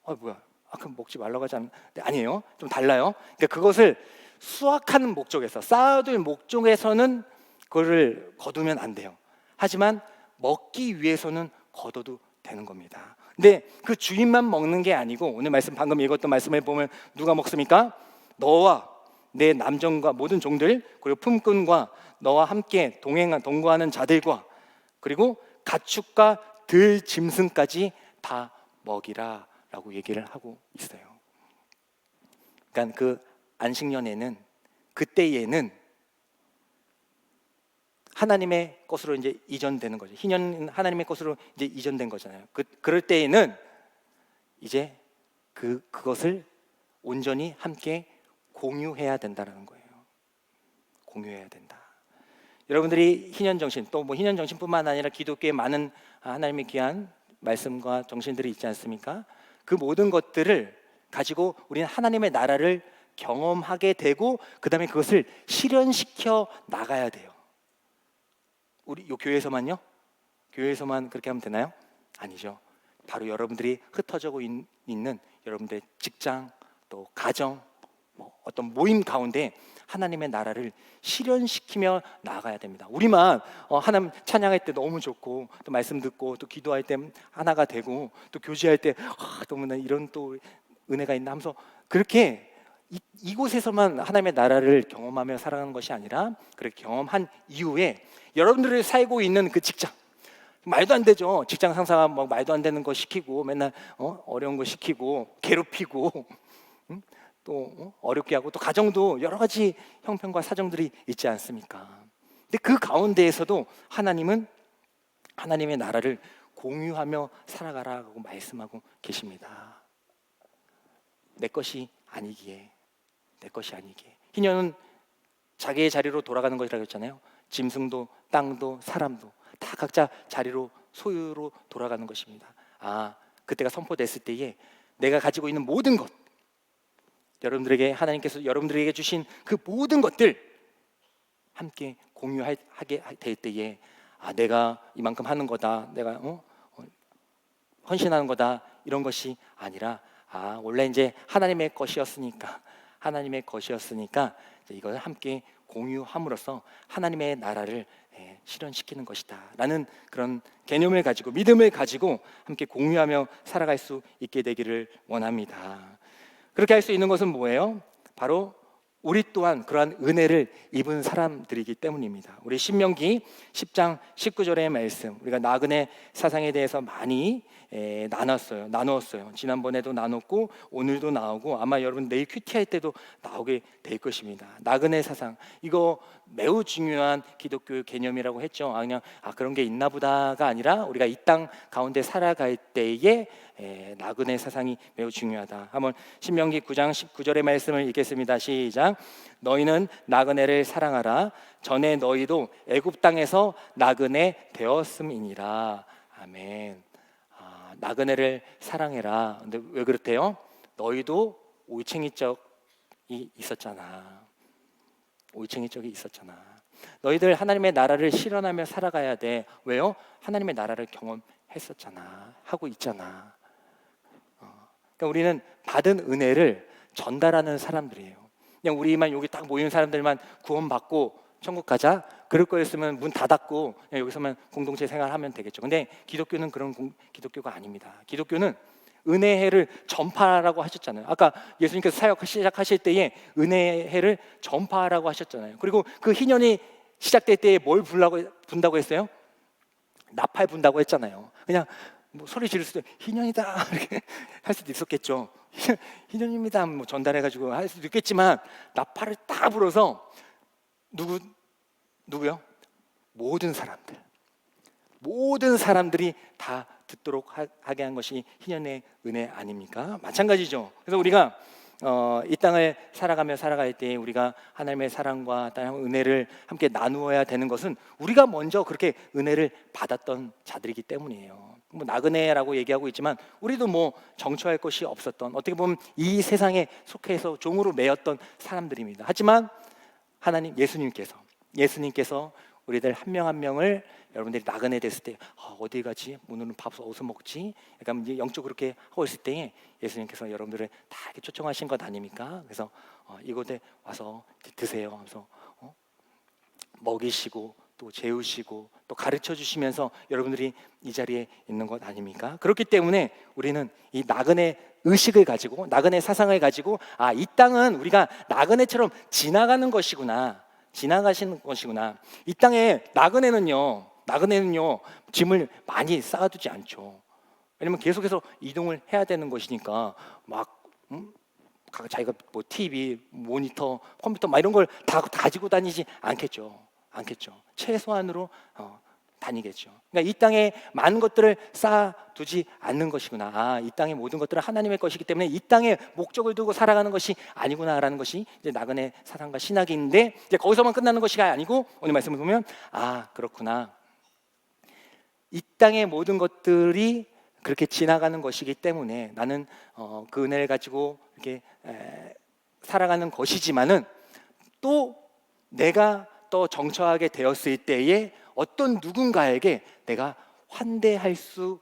뭐야? 그럼 먹지 말라고 하지 않는데 아니에요. 좀 달라요. 그러니까 그것을 수확하는 목적에서, 쌓아둘 목적에서는 그거를 거두면 안 돼요. 하지만 먹기 위해서는 거둬도 되는 겁니다. 근데 그 주인만 먹는 게 아니고 오늘 말씀 방금 읽었던 말씀을 보면 누가 먹습니까? 너와 내 남종과 모든 종들, 그리고 품꾼과 너와 함께 동거하는 자들과 그리고 가축과 들 짐승까지 다 먹이라 라고 얘기를 하고 있어요. 그러니까 그 안식년에는, 그때에는 하나님의 것으로 이제 이전되는 거죠. 희년 하나님의 것으로 이제 이전된 거잖아요. 그럴 때에는 이제 그것을 온전히 함께 공유해야 된다는 거예요. 공유해야 된다. 여러분들이 희년 정신, 또 뭐 희년 정신뿐만 아니라 기독교에 많은 하나님의 귀한 말씀과 정신들이 있지 않습니까? 그 모든 것들을 가지고 우리는 하나님의 나라를 경험하게 되고 그 다음에 그것을 실현시켜 나가야 돼요. 우리 요 교회에서만요? 교회에서만 그렇게 하면 되나요? 아니죠. 바로 여러분들이 흩어지고 있는 여러분들의 직장, 또 가정, 어떤 모임 가운데 하나님의 나라를 실현시키며 나아가야 됩니다. 우리만 하나님 찬양할 때 너무 좋고 또 말씀 듣고 또 기도할 때 하나가 되고 또 교제할 때 너무나 이런 또 은혜가 있나 하면서 그렇게 이곳에서만 하나님의 나라를 경험하며 살아가는 것이 아니라 그렇게 경험한 이후에 여러분들이 살고 있는 그 직장, 말도 안 되죠. 직장 상사가 막 말도 안 되는 거 시키고 맨날 어려운 거 시키고 괴롭히고 또 어렵게 하고 또 가정도 여러 가지 형편과 사정들이 있지 않습니까? 근데 그 가운데에서도 하나님은 하나님의 나라를 공유하며 살아가라고 말씀하고 계십니다. 내 것이 아니기에, 내 것이 아니기에. 희년은 자기의 자리로 돌아가는 것이라고 했잖아요. 짐승도 땅도 사람도 다 각자 자리로 소유로 돌아가는 것입니다. 그때가 선포됐을 때에 내가 가지고 있는 모든 것, 여러분들에게 하나님께서 여러분들에게 주신 그 모든 것들 함께 공유하게 될 때에 내가 이만큼 하는 거다, 내가 헌신하는 거다, 이런 것이 아니라 원래 이제 하나님의 것이었으니까 이걸 함께 공유함으로써 하나님의 나라를 실현시키는 것이다 라는 그런 개념을 가지고 믿음을 가지고 함께 공유하며 살아갈 수 있게 되기를 원합니다. 그렇게 할 수 있는 것은 뭐예요? 바로 우리 또한 그러한 은혜를 입은 사람들이기 때문입니다. 우리 신명기 10장 19절의 말씀, 우리가 나그네 사상에 대해서 많이 나누었어요. 지난번에도 나눴고 오늘도 나오고 아마 여러분 내일 큐티할 때도 나오게 될 것입니다. 나그네 사상, 이거 매우 중요한 기독교 개념이라고 했죠. 그냥 그런 게 있나 보다가 아니라 우리가 이 땅 가운데 살아갈 때에 나그네 사상이 매우 중요하다. 한번 신명기 9장 19절의 말씀을 읽겠습니다. 시작. 너희는 나그네를 사랑하라. 전에 너희도 애굽 땅에서 나그네 되었음이니라. 아멘. 나그네를 사랑해라. 근데 왜 그렇대요? 너희도 올챙이 적이 있었잖아. 올챙이 적이 있었잖아. 너희들 하나님의 나라를 실현하며 살아가야 돼. 왜요? 하나님의 나라를 경험했었잖아. 하고 있잖아. 그러니까 우리는 받은 은혜를 전달하는 사람들이에요. 그냥 우리만 여기 딱 모이는 사람들만 구원받고 천국 가자, 그럴 거였으면 문 닫았고 여기서만 공동체 생활하면 되겠죠. 근데 기독교는 그런 기독교가 아닙니다. 기독교는 은혜를 전파하라고 하셨잖아요. 아까 예수님께서 사역 시작하실 때에 은혜를 전파하라고 하셨잖아요. 그리고 그 희년이 시작될 때에 뭘 분다고 했어요? 나팔 분다고 했잖아요. 그냥 소리 지를 수도 희년이다 이렇게 할 수도 있었겠죠. 희년입니다 전달해가지고 할 수도 있겠지만 나팔을 딱 불어서 누구요? 모든 사람들이 다 듣도록 하게 한 것이 희년의 은혜 아닙니까? 마찬가지죠. 그래서 우리가 이 땅을 살아갈 때 우리가 하나님의 사랑과 은혜를 함께 나누어야 되는 것은 우리가 먼저 그렇게 은혜를 받았던 자들이기 때문이에요. 나그네라고 얘기하고 있지만 우리도 정처할 것이 없었던, 어떻게 보면 이 세상에 속해서 종으로 매였던 사람들입니다. 하지만 하나님 예수님께서 우리들 한 명 한 명을, 여러분들이 나그네 됐을 때 어디 가지? 오늘은 밥 어디서 먹지? 약간 이제 영적으로 그렇게 하고 있을 때에 예수님께서 여러분들을 다 이렇게 초청하신 것 아닙니까? 그래서 이곳에 와서 드세요 하면서 먹이시고 또 재우시고 또 가르쳐 주시면서 여러분들이 이 자리에 있는 것 아닙니까? 그렇기 때문에 우리는 이 나그네 의식을 가지고, 나그네 사상을 가지고 이 땅은 우리가 나그네처럼 지나가는 것이구나. 이 땅에 나그네는요 짐을 많이 쌓아두지 않죠. 왜냐면 계속해서 이동을 해야 되는 것이니까 자기가 TV, 모니터, 컴퓨터 이런 걸 다 가지고 다니지 않겠죠. 최소한으로 다니겠죠. 그러니까 이 땅에 많은 것들을 쌓아두지 않는 것이구나. 이 땅의 모든 것들은 하나님의 것이기 때문에 이 땅에 목적을 두고 살아가는 것이 아니구나라는 것이 이제 나그네 사상과 신학인데, 이제 거기서만 끝나는 것이 아니고 오늘 말씀을 보면 그렇구나. 이 땅의 모든 것들이 그렇게 지나가는 것이기 때문에 나는 그 은혜를 가지고 이렇게 살아가는 것이지만은 또 내가 또 정처하게 되었을 때에 어떤 누군가에게 내가 환대할 수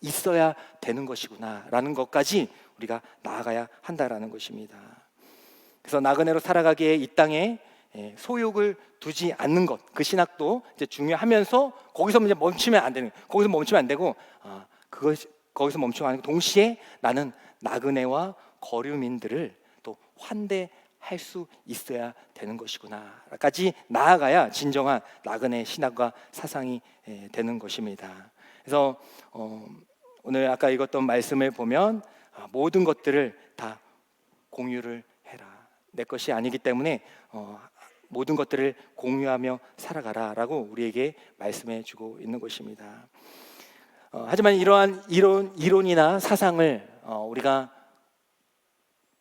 있어야 되는 것이구나 라는 것까지 우리가 나아가야 한다라는 것입니다. 그래서 나그네로 살아가기에 이 땅에 소욕을 두지 않는 것, 그 신학도 이제 중요하면서 거기서 이제 멈추면 안 되는, 거기서 멈추면 안 되고 거기서 멈추면 안 되고 동시에 나는 나그네와 거류민들을 또 환대할 수 있어야 되는 것이구나까지 나아가야 진정한 나그네 신학과 사상이 되는 것입니다. 그래서 오늘 아까 읽었던 말씀을 보면 모든 것들을 다 공유를 해라. 내 것이 아니기 때문에 모든 것들을 공유하며 살아가라라고 우리에게 말씀해 주고 있는 것입니다. 하지만 이러한 이론이나 사상을 우리가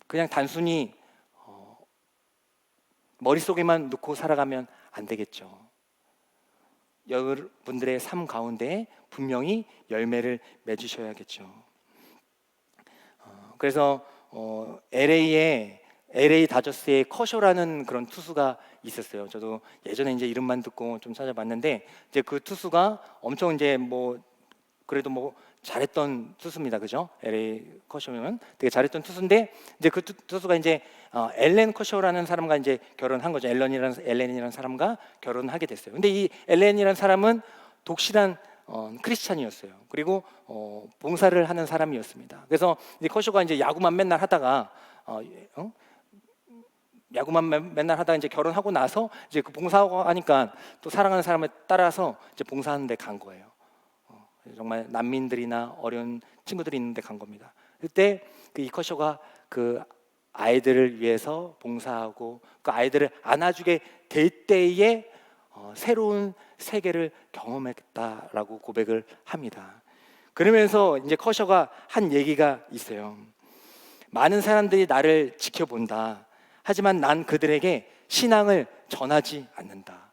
그냥 단순히 머릿속에만 넣고 살아가면 안 되겠죠. 여러분들의 삶 가운데 분명히 열매를 맺으셔야겠죠. 그래서 LA 다저스의 커쇼라는 그런 투수가 있었어요. 저도 예전에 이제 이름만 듣고 좀 찾아봤는데 이제 그 투수가 엄청 이제 뭐 그래도 뭐 잘했던 투수입니다, 그죠? LA 커쇼는 되게 잘했던 투수인데 이제 그 투수가 이제 앨런 커쇼라는 사람과 이제 결혼한 거죠. 앨런이라는 사람과 결혼하게 됐어요. 근데 이 앨런이라는 사람은 독실한 크리스찬이었어요. 그리고 봉사를 하는 사람이었습니다. 그래서 이제 커쇼가 이제 야구만 맨날 하다가 이제 결혼하고 나서 이제 그 봉사하고 하니까 또 사랑하는 사람을 따라서 이제 봉사하는 데 간 거예요. 정말 난민들이나 어려운 친구들이 있는 데 간 겁니다. 그때 그 이커쇼가 그 아이들을 위해서 봉사하고 그 아이들을 안아주게 될 때에 새로운 세계를 경험했다라고 고백을 합니다. 그러면서 이제 커쇼가 한 얘기가 있어요. 많은 사람들이 나를 지켜본다. 하지만 난 그들에게 신앙을 전하지 않는다.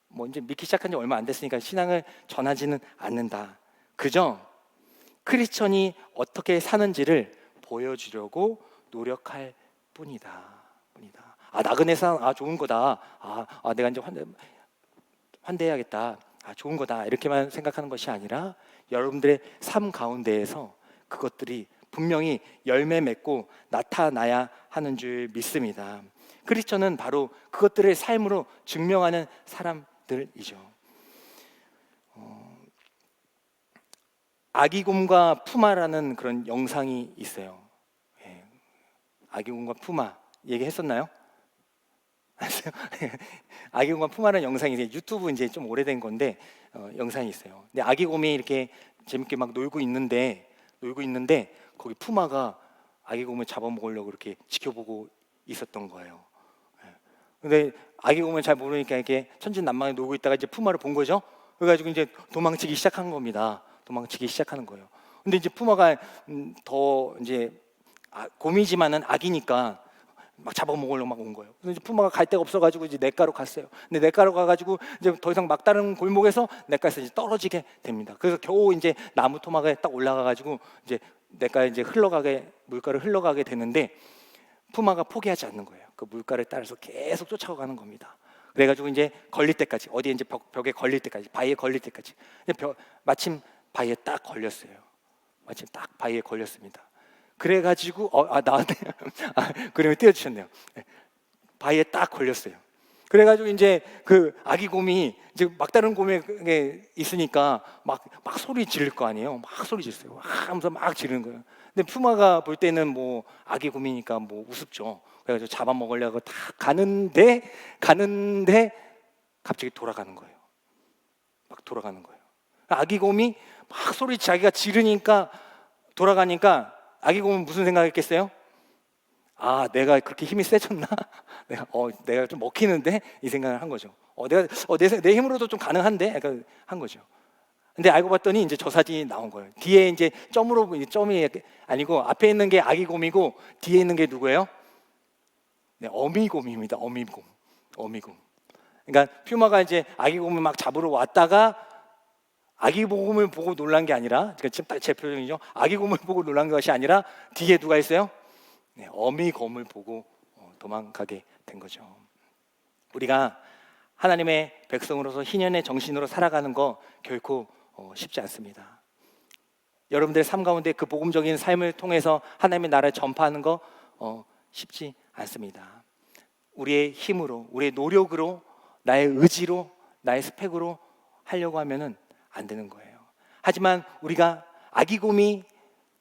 뭐 이제 믿기 시작한 지 얼마 안 됐으니까 신앙을 전하지는 않는다. 그저 크리스천이 어떻게 사는지를 보여주려고 노력할 뿐이다. 나그네 상 좋은 거다. 내가 이제 환대해야겠다. 좋은 거다. 이렇게만 생각하는 것이 아니라 여러분들의 삶 가운데에서 그것들이 분명히 열매 맺고 나타나야 하는 줄 믿습니다. 크리스천은 바로 그것들을 삶으로 증명하는 사람들이죠. 아기곰과 푸마라는 그런 영상이 있어요. 아기곰과 푸마 얘기했었나요? 아기곰과 푸마라는 영상이 이제 유튜브 이제 좀 오래된 건데 영상이 있어요. 근데 아기곰이 이렇게 재밌게 막 놀고 있는데 거기 푸마가 아기곰을 잡아먹으려고 이렇게 지켜보고 있었던 거예요. 근데 아기곰을 잘 모르니까 이렇게 천진난만하게 놀고 있다가 이제 푸마를 본 거죠. 그래가지고 이제 도망치기 시작한 겁니다. 도망치기 시작하는 거예요. 근데 이제 푸마가 더 이제 곰이지만은 아기니까 막 잡아먹으려고 막 온 거예요. 근데 이제 푸마가 갈 데가 없어가지고 이제 냇가로 갔어요. 근데 냇가로 가가지고 이제 더 이상 막다른 골목에서 냇가에서 이제 떨어지게 됩니다. 그래서 겨우 이제 나무 토막에 딱 올라가가지고 이제 냇가에 이제 물가를 흘러가게 되는데 푸마가 포기하지 않는 거예요. 그 물가를 따라서 계속 쫓아가는 겁니다. 그래가지고 이제 걸릴 때까지 어디에 이제 벽에 걸릴 때까지 바위에 걸릴 때까지 마침 바위에 딱 걸렸어요. 마침 딱 바위에 걸렸습니다. 그래가지고 나한테 그림을 띄워주셨네요. 바위에 딱 걸렸어요. 그래가지고 이제 그 아기 곰이 이제 막다른 곰에 있으니까 막 소리 지를 거 아니에요. 막 소리 지르세요. 하면서 막 지르는 거예요. 근데 푸마가 볼 때는 뭐 아기 곰이니까 뭐 우습죠. 그래가지고 잡아먹으려고 다 가는데 갑자기 돌아가는 거예요. 막 돌아가는 거예요. 아기 곰이 막 소리 자기가 지르니까 돌아가니까 아기 곰은 무슨 생각했겠어요? 내가 그렇게 힘이 세졌나? 내가 좀 먹히는데? 이 생각을 한 거죠. 내 힘으로도 좀 가능한데? 약간 한 거죠. 근데 알고 봤더니 이제 저 사진이 나온 거예요. 뒤에 이제 점이 아니고 앞에 있는 게 아기 곰이고 뒤에 있는 게 누구예요? 네, 어미곰입니다. 어미곰. 그러니까 퓨마가 이제 아기 곰을 막 잡으러 왔다가 아기 곰을 보고 놀란 게 아니라 지금 딱 제 표정이죠. 아기 곰을 보고 놀란 것이 아니라 뒤에 누가 있어요? 네, 어미곰을 보고 도망가게 된 거죠. 우리가 하나님의 백성으로서 희년의 정신으로 살아가는 거 결코 쉽지 않습니다. 여러분들의 삶 가운데 그 복음적인 삶을 통해서 하나님의 나라를 전파하는 거 쉽지 않습니다. 우리의 힘으로, 우리의 노력으로, 나의 의지로, 나의 스펙으로 하려고 하면은 안 되는 거예요. 하지만 우리가 아기곰이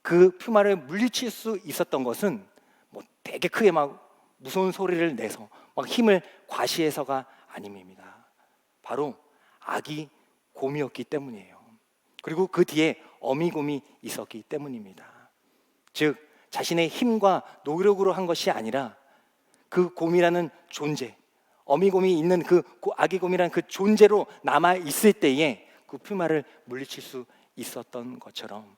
그 퓨마를 물리칠 수 있었던 것은 뭐 되게 크게 막 무서운 소리를 내서 막 힘을 과시해서가 아닙니다. 바로 아기 곰이었기 때문이에요. 그리고 그 뒤에 어미곰이 있었기 때문입니다. 즉 자신의 힘과 노력으로 한 것이 아니라 그 곰이라는 존재, 어미곰이 있는 그 아기곰이라는 그 존재로 남아 있을 때에 그 퓨마를 물리칠 수 있었던 것처럼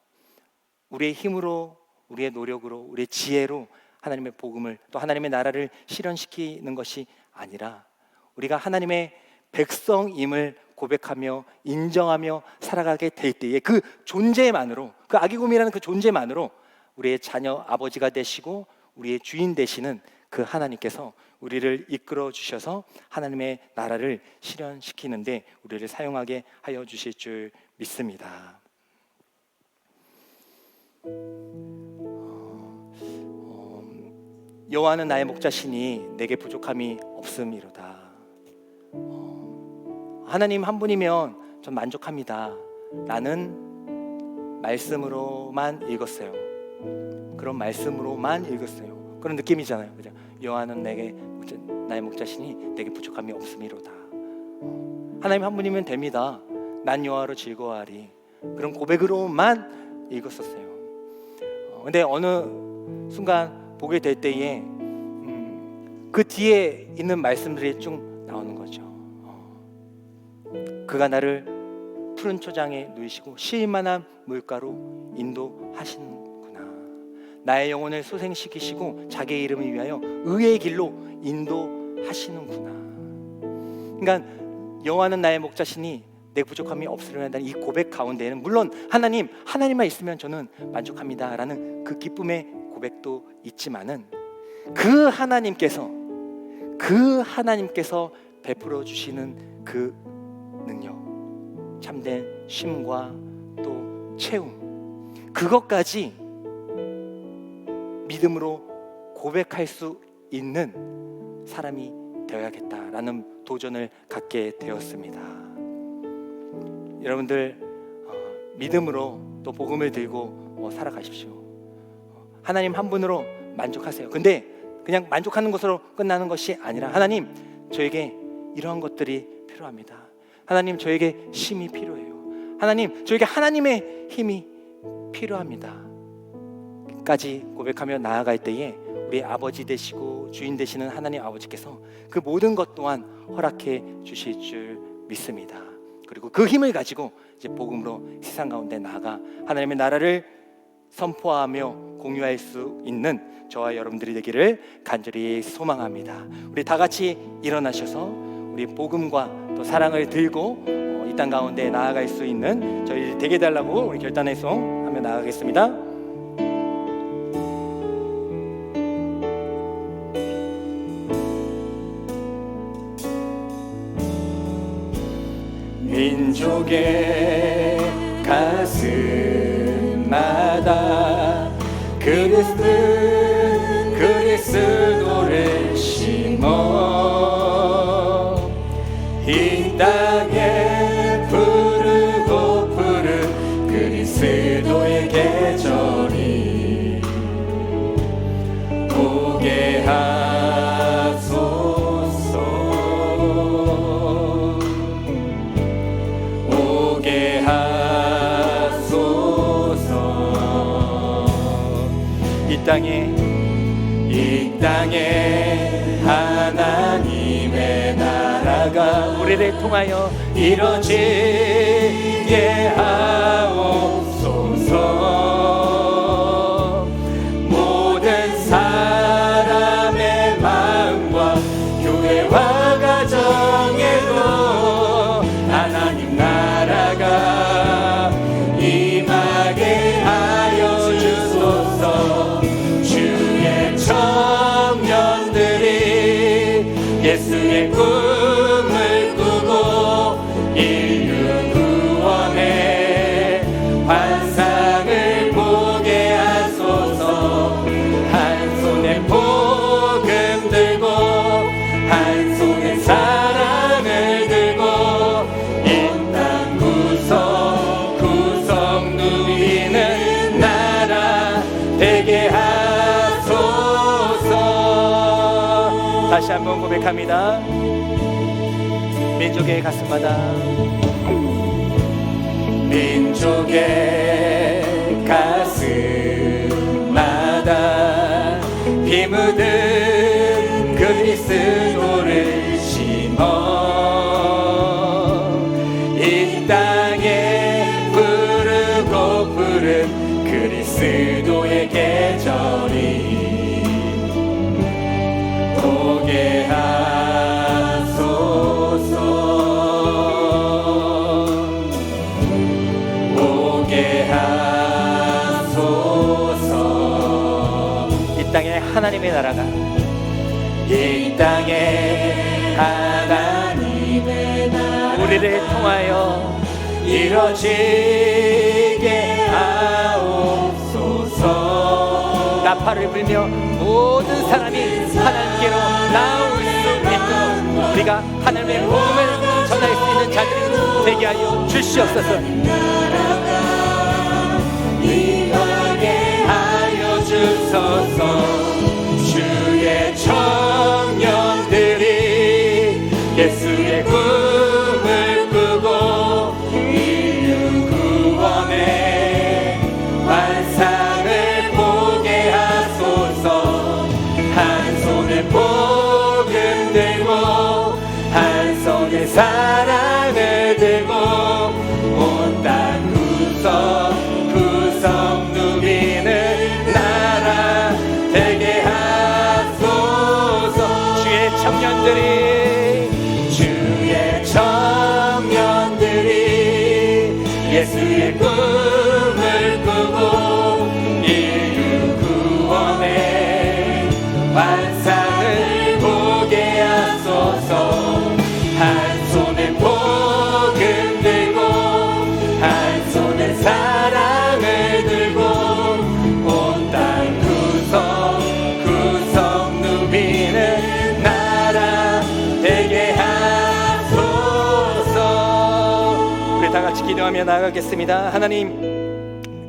우리의 힘으로, 우리의 노력으로, 우리의 지혜로 하나님의 복음을 또 하나님의 나라를 실현시키는 것이 아니라 우리가 하나님의 백성임을 고백하며 인정하며 살아가게 될 때에 그 존재만으로, 그 아기곰이라는 그 존재만으로 우리의 자녀 아버지가 되시고 우리의 주인 되시는 그 하나님께서 우리를 이끌어 주셔서 하나님의 나라를 실현시키는데 우리를 사용하게 하여 주실 줄 믿습니다. 여호와는 나의 목자시니 내게 부족함이 없음이로다. 하나님 한 분이면 전 만족합니다. 나는 말씀으로만 읽었어요. 그런 말씀으로만 읽었어요. 그런 느낌이잖아요. 그죠? 여호와는 나의 목자시니 내게 부족함이 없음이로다. 하나님 한 분이면 됩니다. 난 여호와로 즐거워하리. 그런 고백으로만 읽었었어요. 근데 어느 순간 보게 될 때에 그 뒤에 있는 말씀들이 쭉 나오는 거죠. 그가 나를 푸른 초장에 누이시고 쉴만한 물가로 인도하시는구나. 나의 영혼을 소생시키시고 자기의 이름을 위하여 의의 길로 인도하시는구나. 그러니까 여호와는 나의 목자시니 내 부족함이 없으려 한다는 이 고백 가운데에는 물론 하나님만 있으면 저는 만족합니다라는 그 기쁨의 고백도 있지만은 그 하나님께서 베풀어 주시는 그 능력, 참된 쉼과 또 채움, 그것까지 믿음으로 고백할 수 있는 사람이 되어야겠다라는 도전을 갖게 되었습니다. 여러분들 믿음으로 또 복음을 들고 살아가십시오. 하나님 한 분으로 만족하세요. 근데 그냥 만족하는 것으로 끝나는 것이 아니라 하나님 저에게 이러한 것들이 필요합니다. 하나님 저에게 힘이 필요해요. 하나님 저에게 하나님의 힘이 필요합니다. 까지 고백하며 나아갈 때에 우리 아버지 되시고 주인 되시는 하나님 아버지께서 그 모든 것 또한 허락해 주실 줄 믿습니다. 그리고 그 힘을 가지고 이제 복음으로 세상 가운데 나아가 하나님의 나라를 선포하며 공유할 수 있는 저와 여러분들이 되기를 간절히 소망합니다. 우리 다 같이 일어나셔서 우리 복음과 또 사랑을 들고 이 땅 가운데 나아갈 수 있는 저희 되게 달라고 우리 결단의 송 하며 나아가겠습니다. 민족의 가슴마다 그리스도를 심어 이 땅에 푸르고 푸른 그리스도의 계절이 오게 하소서. 오게 하소서. 이 땅에 하나님의 나라가 우리를 통하여 이루어지게 하옵소서. 모든 사람의 마음과 교회와 가정에도 하나님 나라가 임하게 하여 주소서. 주의 청년들이 예수의 꿈을 꾸고 인류 구원의 환상을 다시 한번 고백합니다. 민족의 가슴마다, 민족의 가슴마다 피 묻은 그리스도를 심어 이 땅에 부르고 부른 그리스도의 계절이 오게 하소서, 오게 하소서. 이 땅에 하나님의 나라가, 이 땅에 하나님의 나라가 우리를 통하여 이루어지게 하옵소서. 나팔을 불며 모든 사람이 하나님께로 나올 수 있도록 우리가 하나님의 복음을 전할 수 있는 자들이 되게 하여 주시옵소서. 임하게 하여 주소서. 주의 청년들이 예수의 꿈을 꾸고 인류 구원의 완상을 보게 하소서. 한 손에 복음 들고 한 손에 사랑을 들고 온 땅 구석구석 누비는 나라 되게 하소서. 주의 청년들이 예수의 꿈을 꾸고 인류 구원의 완상을 보게 하소서. 한 손에 복음 들고 한 손에 사랑을 들고 온 땅 구석구석 누비는 나라 되게 하소서. 우리 다 같이 기도하며 나아가겠습니다. 하나님,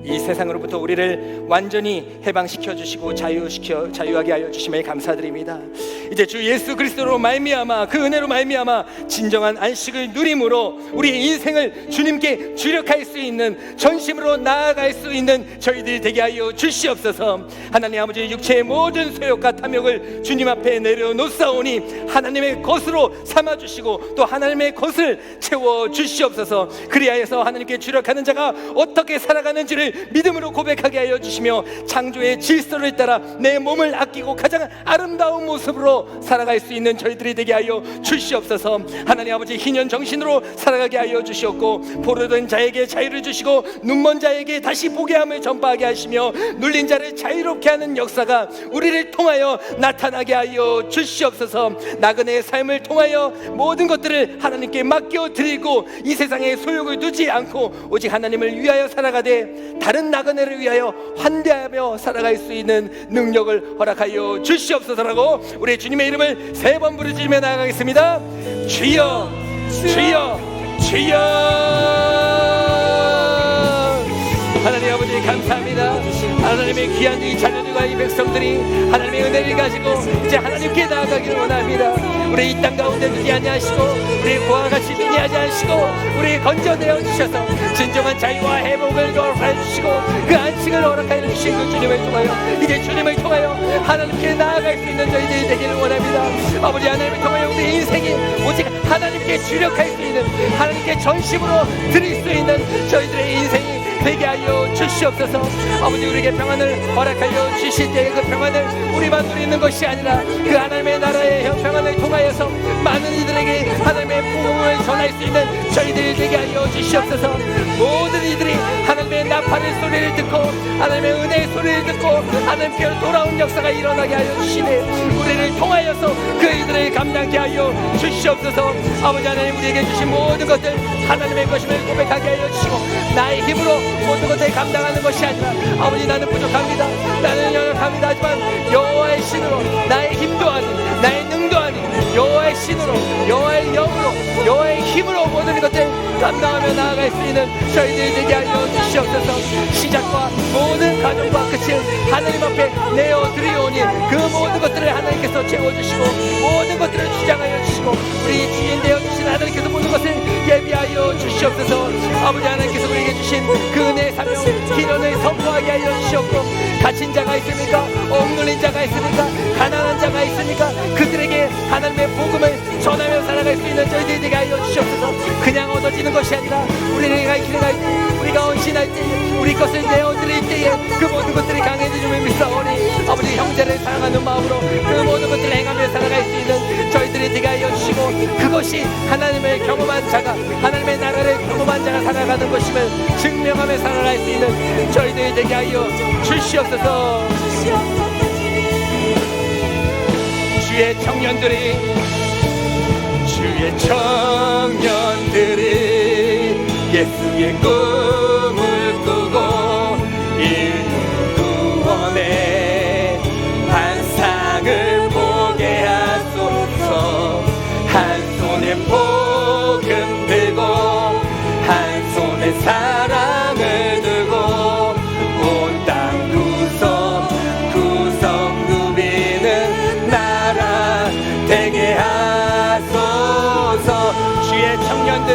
이 세상으로부터 우리를 완전히 해방시켜 주시고 자유하게 하여 주심에 감사드립니다. 이제 주 예수 그리스도로 말미암아, 그 은혜로 말미암아 진정한 안식을 누림으로 우리의 인생을 주님께 주력할 수 있는, 전심으로 나아갈 수 있는 저희들이 되게 하여 주시옵소서. 하나님 아버지, 육체의 모든 소욕과 탐욕을 주님 앞에 내려놓사오니 하나님의 것으로 삼아주시고 또 하나님의 것을 채워주시옵소서. 그리하여서 하나님께 주력하는 자가 어떻게 살아가는지를 믿음으로 고백하게 하여 주시며 창조의 질서를 따라 내 몸을 아끼고 가장 아름다운 모습으로 살아갈 수 있는 저희들이 되게 하여 주시옵소서. 하나님 아버지, 희년 정신으로 살아가게 하여 주시옵고 포로된 자에게 자유를 주시고 눈먼 자에게 다시 보게 함을 전파하게 하시며 눌린 자를 자유롭게 하는 역사가 우리를 통하여 나타나게 하여 주시옵소서. 나그네의 삶을 통하여 모든 것들을 하나님께 맡겨드리고 이 세상에 소욕을 두지 않고 오직 하나님을 위하여 살아가되 다른 나그네를 위하여 환대하며 살아갈 수 있는 능력을 허락하여 주시옵소서라고 우리 주님의 이름을 3번 부르짖으며 나아가겠습니다. 주여, 주여, 주여. 하나님 아버지 감사합니다. 하나님의 귀한 이 자녀들과 이 백성들이 하나님의 은혜를 가지고 이제 하나님께 나아가기를 원합니다. 우리 이 땅 가운데 두지 아니하시고 우리 고아와 같이 두지 아니하시고 우리 건져내어 주셔서 진정한 자유와 회복을 허락하여 주시고 그 안식을 허락하여 주신 그 주님을 통하여 이제 주님을 통하여 하나님께 나아갈 수 있는 저희들이 되기를 원합니다. 아버지, 하나님을 통하여 우리 인생이 오직 하나님께 주력할 수 있는, 하나님께 전심으로 드릴 수 있는 저희들의 인생이 되게 하여 주시옵소서. 아버지, 우리에게 평안을 허락하여 주실 때 그 평안을 우리만 누리는 것이 아니라 그 하나님의 나라의 평안을 통하여서 많은 이들에게 하나님의 복음을 전할 수 있는 저희들이 되게 하여 주시옵소서. 모든 이들이 하나님의 나팔의 소리를 듣고 하나님의 은혜의 소리를 듣고 하나님께로 돌아온 역사가 일어나게 하여 주시네. 우리를 통하여서 그 이들을 감당케 하여 주시옵소서. 아버지 하나님, 우리에게 주신 모든 것들 하나님의 것임을 고백하게 하여 주시고 나의 힘으로 모든 것을 감당하는 것이 아니라 아버지, 나는 부족합니다, 나는 연약합니다. 하지만 여호와의 신으로, 나의 힘도 아닌 나의 능도 아닌 여호와의 신으로, 여호와의 영으로, 여호와의 힘으로 모든 것들 감당하며 나아갈 수 있는 저희들이 되게 하여 주시옵소서. 시작과 모든 가정과 끝을 하나님 앞에 내어드리오니 그 모든 것들을 하나님께서 채워주시고 모든 주시옵고 우리 주인 되어 주신 하나님께서 모든 것을 예비하여 주시옵소서. 아버지 하나님께서 우리에게 주신 그 은혜의 사명 기련을 선포하게 하여 주시옵고 갇힌 자가 있습니까? 억눌린 자가 있습니까? 가난한 자가 있습니까? 그들에게 하나님의 복음을 전하며 살아갈 수 있는 저희들이 되게 하여 주시옵소서. 그냥 얻어지는 것이 아니라 우리가 길을 갈 때, 우리가 헌신할 때, 우리 것을 내어드릴 때에 그 모든 것들이 강해지음을 믿사오니 아버지 형제를 사랑하는 마음으로 그 모든 것들을 행하며 살아갈 수 있는 저희들이 되게 하여 주시고 그것이 하나님을 경험한 자가 하나님의 나라를 경험한 자가 살아가는 것임을 증명하며 살아갈 수 있는 저희들이 되게 하여 주시옵소서. 주의 청년들이 예수의 꿈을 꾸고 인류 구원의 환상을 보게 하소서. 한 손에 복음 들고 한 손에 사랑을 들고 온 땅 구성 누비는 나라 되게 하소서. 주의 청년들이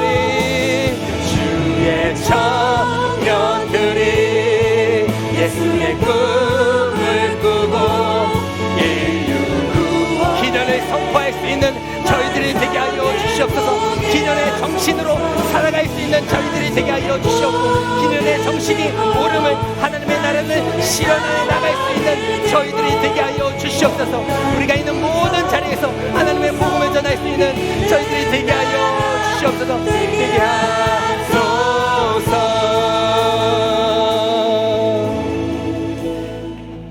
예수의 꿈을 꾸고 인류 구원 기년을 선포할 수 있는 저희들이 되게 하여 주시옵소서. 기년의 정신으로 살아갈 수 있는 저희들이 되게 하여 주시옵고 기년의 정신이 오름을 하나님의 나라를 실현해 나갈 수 있는 저희들이 되게 하여 주시옵소서. 우리가 있는 모든 자리에서 하나님의 복음을 전할 수 있는 저희들이 되게 하여 주시옵소서. 되게 하소서.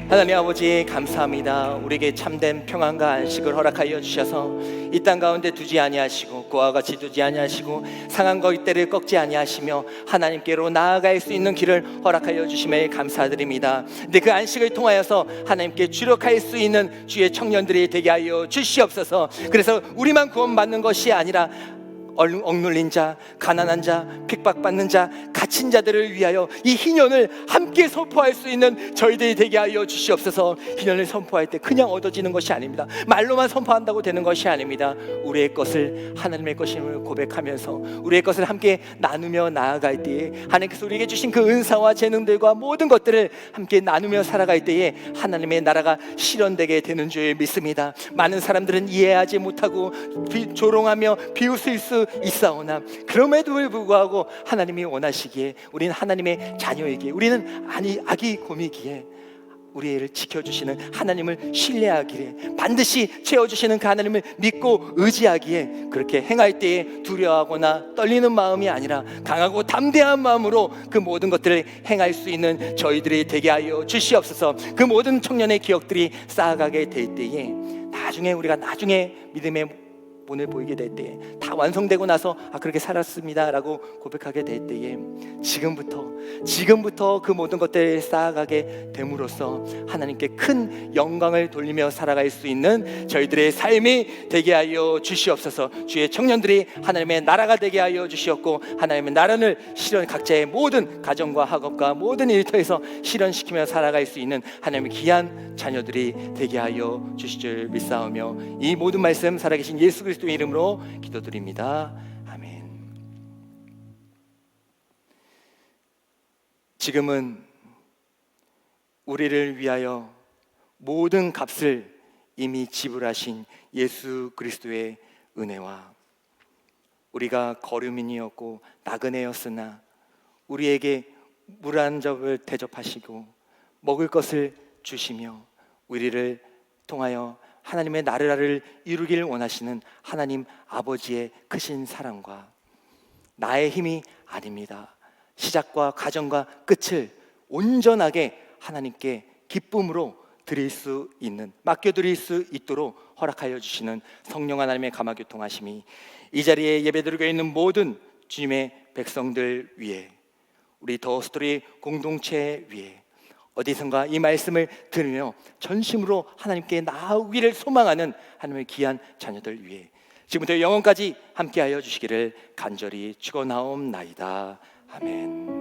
하나님 아버지 감사합니다. 우리에게 참된 평안과 안식을 허락하여 주셔서 이 땅 가운데 두지 아니하시고 그와 같이 두지 아니하시고 상한 거짓대를 꺾지 아니하시며 하나님께로 나아갈 수 있는 길을 허락하여 주심에 감사드립니다. 근데 그 안식을 통하여서 하나님께 주력할 수 있는 주의 청년들이 되게 하여 주시옵소서. 그래서 우리만 구원받는 것이 아니라 억눌린 자, 가난한 자, 핍박받는 자, 갇힌 자들을 위하여 이 희년을 함께 선포할 수 있는 저희들이 되게 하여 주시옵소서. 희년을 선포할 때 그냥 얻어지는 것이 아닙니다. 말로만 선포한다고 되는 것이 아닙니다. 우리의 것을 하나님의 것임을 고백하면서 우리의 것을 함께 나누며 나아갈 때에 하나님께서 우리에게 주신 그 은사와 재능들과 모든 것들을 함께 나누며 살아갈 때에 하나님의 나라가 실현되게 되는 줄 믿습니다. 많은 사람들은 이해하지 못하고 조롱하며 비웃을 수 있사오나 그럼에도 불구하고 하나님이 원하시기에 우리는 하나님의 자녀이기에 우리는 아기 곰이기에 우리를 지켜주시는 하나님을 신뢰하기에 반드시 채워주시는 그 하나님을 믿고 의지하기에 그렇게 행할 때에 두려워하거나 떨리는 마음이 아니라 강하고 담대한 마음으로 그 모든 것들을 행할 수 있는 저희들이 되게 하여 주시옵소서. 그 모든 청년의 기억들이 쌓아가게 될 때에 우리가 나중에 믿음의 본을 보이게 될 때에 다 완성되고 나서 그렇게 살았습니다 라고 고백하게 될 때에 지금부터 그 모든 것들을 쌓아가게 됨으로써 하나님께 큰 영광을 돌리며 살아갈 수 있는 저희들의 삶이 되게 하여 주시옵소서. 주의 청년들이 하나님의 나라가 되게 하여 주시옵고 하나님의 나라를 각자의 모든 가정과 학업과 모든 일터에서 실현시키며 살아갈 수 있는 하나님의 귀한 자녀들이 되게 하여 주실 줄 믿사오며 이 모든 말씀 살아계신 예수 그리스도 이름으로 기도드립니다. 아멘. 지금은 우리를 위하여 모든 값을 이미 지불하신 예수 그리스도의 은혜와 우리가 거류민이었고 나그네였으나 우리에게 물 한 접을 대접하시고 먹을 것을 주시며 우리를 통하여 하나님의 나라를 이루기를 원하시는 하나님 아버지의 크신 사랑과 나의 힘이 아닙니다. 시작과 과정과 끝을 온전하게 하나님께 기쁨으로 맡겨드릴 수 있도록 허락하여 주시는 성령 하나님의 감화교통하심이 이 자리에 예배드리고 있는 모든 주님의 백성들 위에 우리 더 스토리 공동체 위에 어디선가 이 말씀을 들으며 전심으로 하나님께 나아오기를 소망하는 하나님의 귀한 자녀들 위해 지금부터 영원까지 함께하여 주시기를 간절히 축원하옵나이다. 아멘.